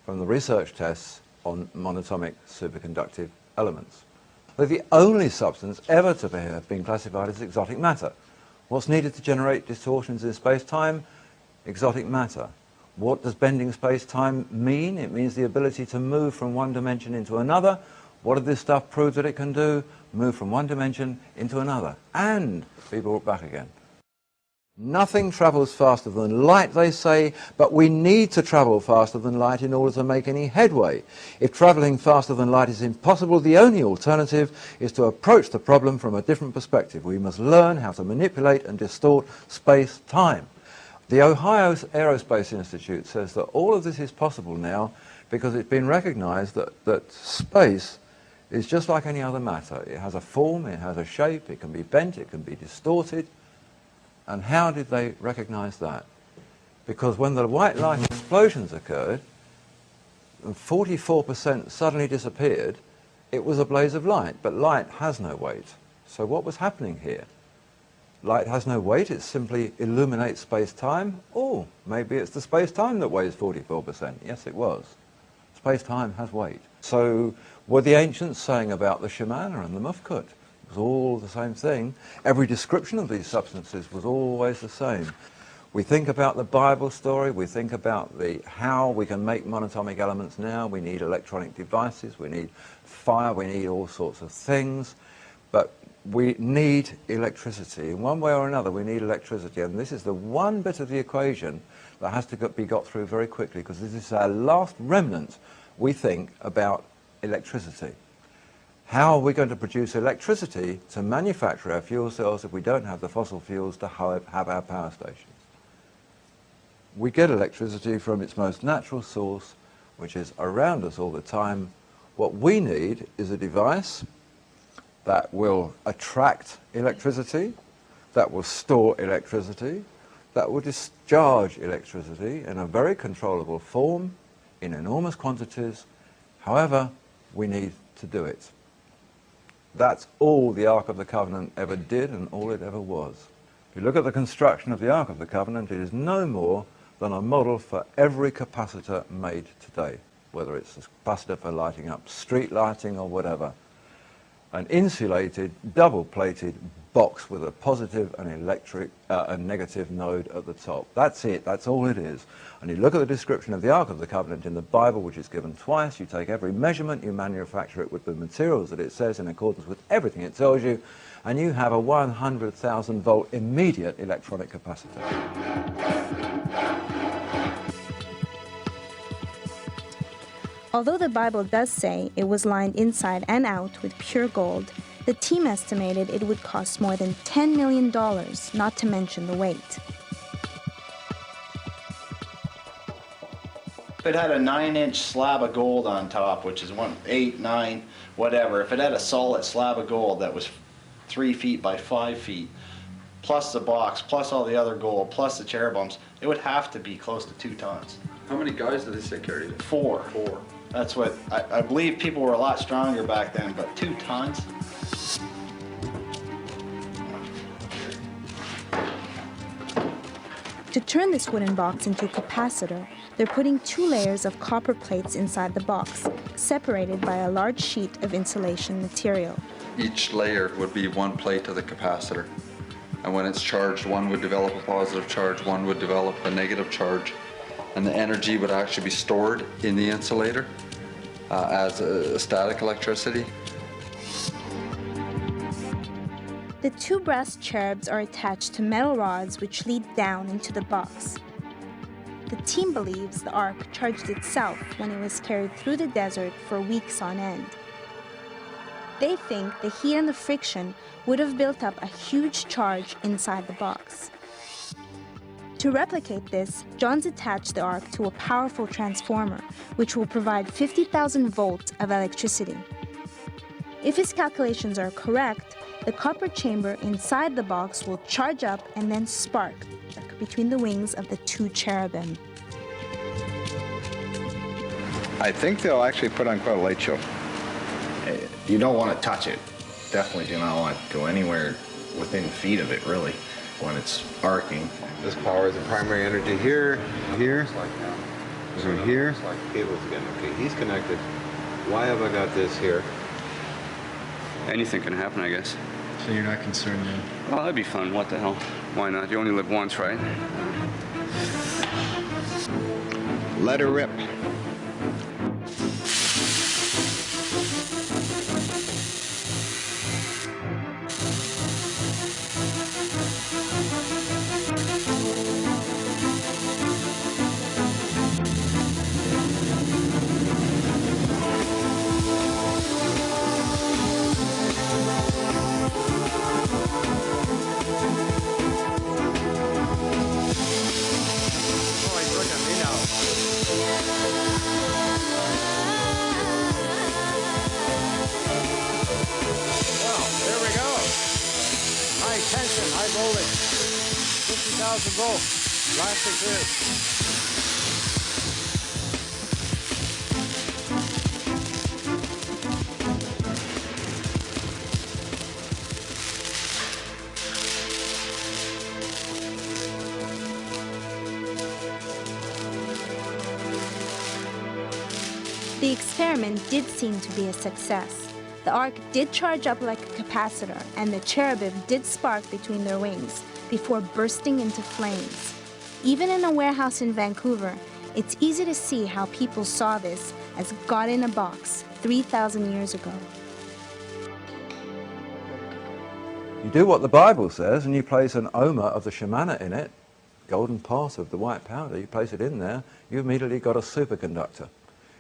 Speaker 9: from the research tests on monatomic superconductive elements. They're the only substance ever to have been classified as exotic matter. What's needed to generate distortions in space-time? Exotic matter. What does bending space-time mean? It means the ability to move from one dimension into another. What did this stuff prove that it can do? Move from one dimension into another and be brought back again. Nothing travels faster than light, they say, but we need to travel faster than light in order to make any headway. If traveling faster than light is impossible, the only alternative is to approach the problem from a different perspective. We must learn how to manipulate and distort space-time. The Ohio Aerospace Institute says that all of this is possible now because it's been recognized that space is just like any other matter. It has a form, it has a shape, it can be bent, it can be distorted. And how did they recognize that? Because when the white light explosions occurred, and 44% suddenly disappeared, it was a blaze of light, but light has no weight. So what was happening here? Light has no weight, it simply illuminates space-time. Oh, maybe it's the space-time that weighs 44%. Yes, it was. Space-time has weight. So what the ancients saying about the Shemana and the Mufkut? It was all the same thing. Every description of these substances was always the same. We think about the Bible story, we think about how we can make monatomic elements now. We need electronic devices, we need fire, we need all sorts of things. But we need electricity. In one way or another, we need electricity. And this is the one bit of the equation that has to be got through very quickly, because this is our last remnant, we think, about electricity. How are we going to produce electricity to manufacture our fuel cells if we don't have the fossil fuels to have our power stations? We get electricity from its most natural source, which is around us all the time. What we need is a device that will attract electricity, that will store electricity, that will discharge electricity in a very controllable form, in enormous quantities. However, we need to do it. That's all the Ark of the Covenant ever did and all it ever was. If you look at the construction of the Ark of the Covenant, it is no more than a model for every capacitor made today, whether it's a capacitor for lighting up street lighting or whatever. An insulated, double-plated box with a positive and a negative node at the top. That's it, that's all it is. And you look at the description of the Ark of the Covenant in the Bible, which is given twice. You take every measurement, you manufacture it with the materials that it says in accordance with everything it tells you, and you have a 100,000 volt immediate electronic capacitor.
Speaker 3: Although the Bible does say it was lined inside and out with pure gold, the team estimated it would cost more than $10 million, not to mention the weight.
Speaker 10: If it had a 9-inch slab of gold on top, which is 8, 9, whatever, if it had a solid slab of gold that was 3 feet by 5 feet, plus the box, plus all the other gold, plus the cherubims, it would have to be close to 2 tons.
Speaker 11: How many guys did they say carried it?
Speaker 10: 4. That's what, I believe people were a lot stronger back then, but 2 tons?
Speaker 3: To turn this wooden box into a capacitor, they're putting 2 layers of copper plates inside the box, separated by a large sheet of insulation material.
Speaker 11: Each layer would be 1 plate of the capacitor. And when it's charged, one would develop a positive charge, one would develop a negative charge. And the energy would actually be stored in the insulator as a static electricity.
Speaker 3: The 2 brass cherubs are attached to metal rods which lead down into the box. The team believes the Ark charged itself when it was carried through the desert for weeks on end. They think the heat and the friction would have built up a huge charge inside the box. To replicate this, John's attached the Ark to a powerful transformer, which will provide 50,000 volts of electricity. If his calculations are correct, the copper chamber inside the box will charge up and then spark between the wings of the 2 cherubim.
Speaker 4: I think they'll actually put on quite a light show.
Speaker 10: You don't want to touch it. Definitely do not want to go anywhere within feet of it, really, when it's arcing.
Speaker 4: This powers the primary energy here, here, from here. Cables again. Okay, he's connected. Why have I got this here?
Speaker 12: Anything can happen, I guess.
Speaker 13: So you're not concerned then?
Speaker 12: Well, that'd be fun. What the hell? Why not? You only live once, right?
Speaker 4: Let her rip.
Speaker 9: High voltage, 50,000 volts. Plastic here.
Speaker 3: The experiment did seem to be a success. The ark did charge up like a capacitor, and the cherubim did spark between their wings before bursting into flames. Even in a warehouse in Vancouver, it's easy to see how people saw this as God in a box 3,000 years ago.
Speaker 9: You do what the Bible says, and you place an omer of the shamana in it, golden pot of the white powder, you place it in there, you've immediately got a superconductor.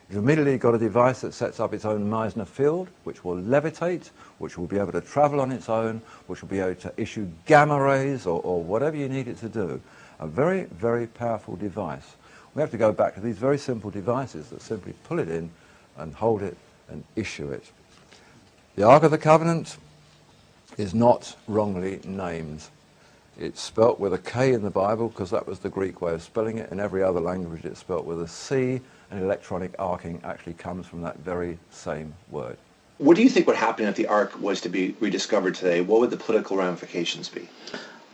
Speaker 9: You've immediately got a device that sets up its own Meissner field, which will levitate, which will be able to travel on its own, which will be able to issue gamma rays or whatever you need it to do. A very, very powerful device. We have to go back to these very simple devices that simply pull it in and hold it and issue it. The Ark of the Covenant is not wrongly named. It's spelt with a K in the Bible because that was the Greek way of spelling it. In every other language it's spelt with a C, and electronic arcing actually comes from that very same word.
Speaker 14: What do you think would happen if the Ark was to be rediscovered today? What would the political ramifications be?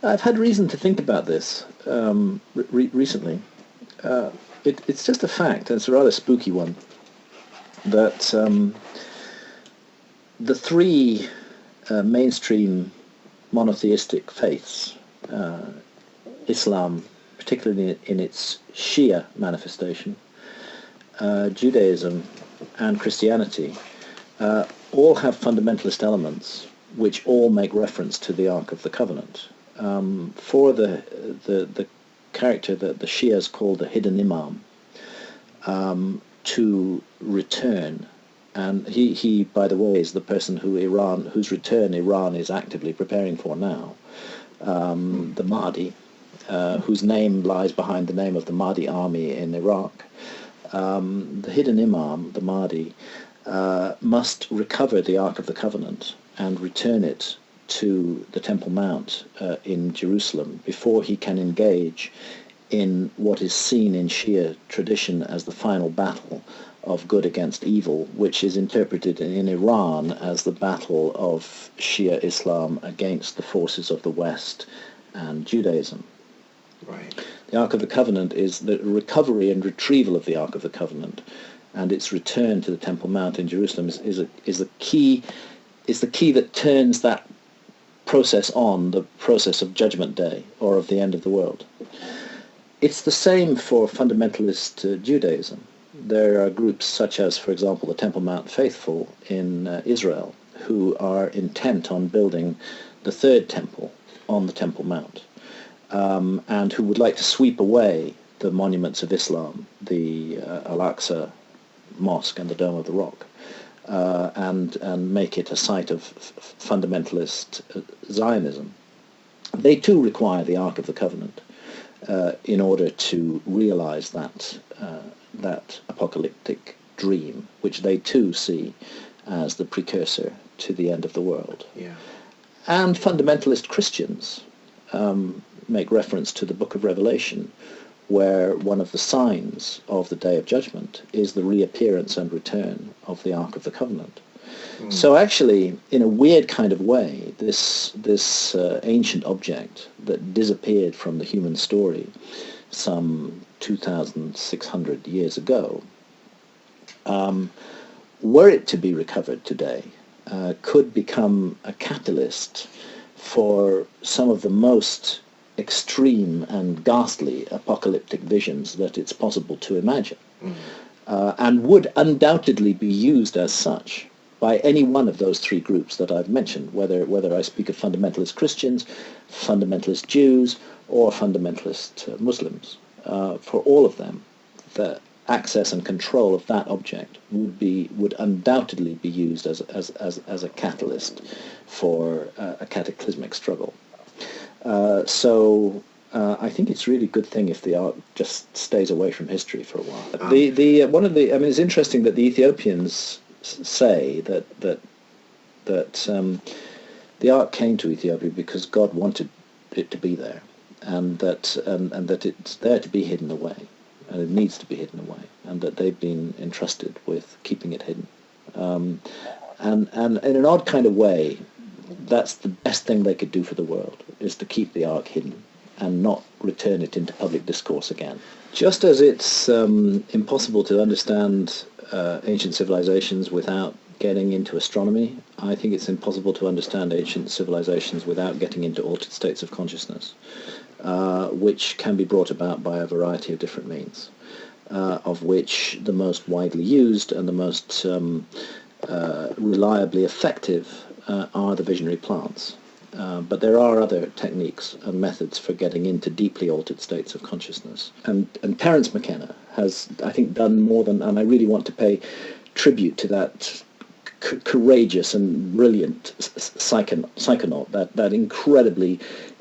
Speaker 5: I've had reason to think about this recently. It's just a fact, and it's a rather spooky one, that the three mainstream monotheistic faiths, Islam, particularly in its Shia manifestation, Judaism and Christianity, all have fundamentalist elements which all make reference to the Ark of the Covenant. For the character that the Shias call the hidden imam to return, and he by the way is the person whose return Iran is actively preparing for now, the Mahdi, whose name lies behind the name of the Mahdi army in Iraq. The hidden imam, the Mahdi, must recover the Ark of the Covenant and return it to the Temple Mount in Jerusalem before he can engage in what is seen in Shia tradition as the final battle of good against evil, which is interpreted in Iran as the battle of Shia Islam against the forces of the West and Judaism.
Speaker 14: Right.
Speaker 5: The Ark of the Covenant is the recovery and retrieval of the Ark of the Covenant, and its return to the Temple Mount in Jerusalem is the key that turns that process on, the process of Judgment Day or of the end of the world. It's the same for fundamentalist Judaism. There are groups such as, for example, the Temple Mount Faithful in Israel, who are intent on building the third temple on the Temple Mount, and who would like to sweep away the monuments of Islam, the Al-Aqsa Mosque and the Dome of the Rock, and make it a site of fundamentalist Zionism. They too require the Ark of the Covenant in order to realize that apocalyptic dream, which they too see as the precursor to the end of the world.
Speaker 14: Yeah.
Speaker 5: And fundamentalist Christians make reference to the Book of Revelation, where one of the signs of the Day of Judgment is the reappearance and return of the Ark of the Covenant. So actually, in a weird kind of way, this ancient object that disappeared from the human story some 2,600 years ago, were it to be recovered today, could become a catalyst for some of the most extreme and ghastly apocalyptic visions that it's possible to imagine, and would undoubtedly be used as such by any one of those three groups that I've mentioned, whether I speak of fundamentalist Christians, fundamentalist Jews, or fundamentalist Muslims. For all of them, the access and control of that object would undoubtedly be used as a catalyst for a cataclysmic struggle. So I think it's a really good thing if the Ark just stays away from history for a while. It's interesting that the Ethiopians say that the Ark came to Ethiopia because God wanted it to be there.
Speaker 15: and that it's there to be hidden away, and it needs to be hidden away, and that they've been entrusted with keeping it hidden. And in an odd kind of way, that's the best thing they could do for the world, is to keep the Ark hidden and not return it into public discourse again. Just as it's impossible to understand ancient civilizations without getting into astronomy, I think it's impossible to understand ancient civilizations without getting into altered states of consciousness, which can be brought about by a variety of different means, of which the most widely used and the most reliably effective are the visionary plants. But there are other techniques and methods for getting into deeply altered states of consciousness. And Terence McKenna has, I think, done more than, and I really want to pay tribute to that courageous and brilliant psychonaut, that incredibly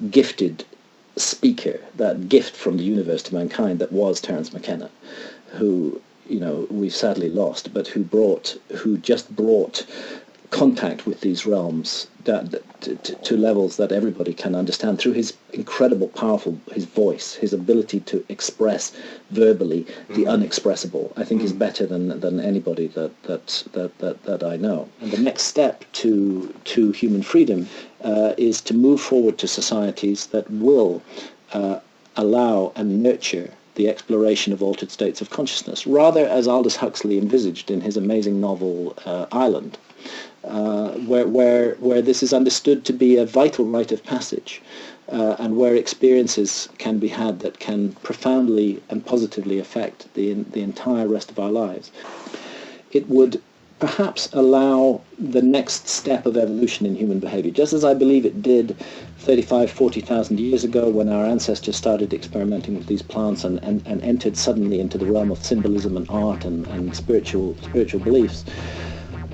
Speaker 15: gifted speaker, that gift from the universe to mankind that was Terence McKenna, who, you know, we've sadly lost, but who just brought contact with these realms to levels that everybody can understand through his incredible, powerful, his voice, his ability to express verbally the unexpressible. I think is better than anybody that I know. And the next step to human freedom is to move forward to societies that will allow and nurture the exploration of altered states of consciousness, rather as Aldous Huxley envisaged in his amazing novel Island. Where this is understood to be a vital rite of passage, and where experiences can be had that can profoundly and positively affect the entire rest of our lives. It would perhaps allow the next step of evolution in human behavior, just as I believe it did 40,000 years ago when our ancestors started experimenting with these plants and entered suddenly into the realm of symbolism and art and spiritual beliefs.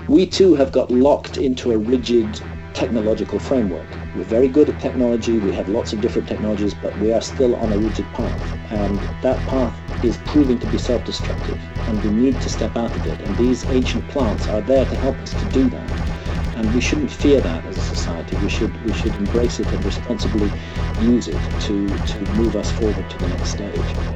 Speaker 15: We too have got locked into a rigid technological framework. We're very good at technology, we have lots of different technologies, but we are still on a rigid path. And that path is proving to be self-destructive, and we need to step out of it. And these ancient plants are there to help us to do that. And we shouldn't fear that as a society. We should embrace it and responsibly use it to move us forward to the next stage.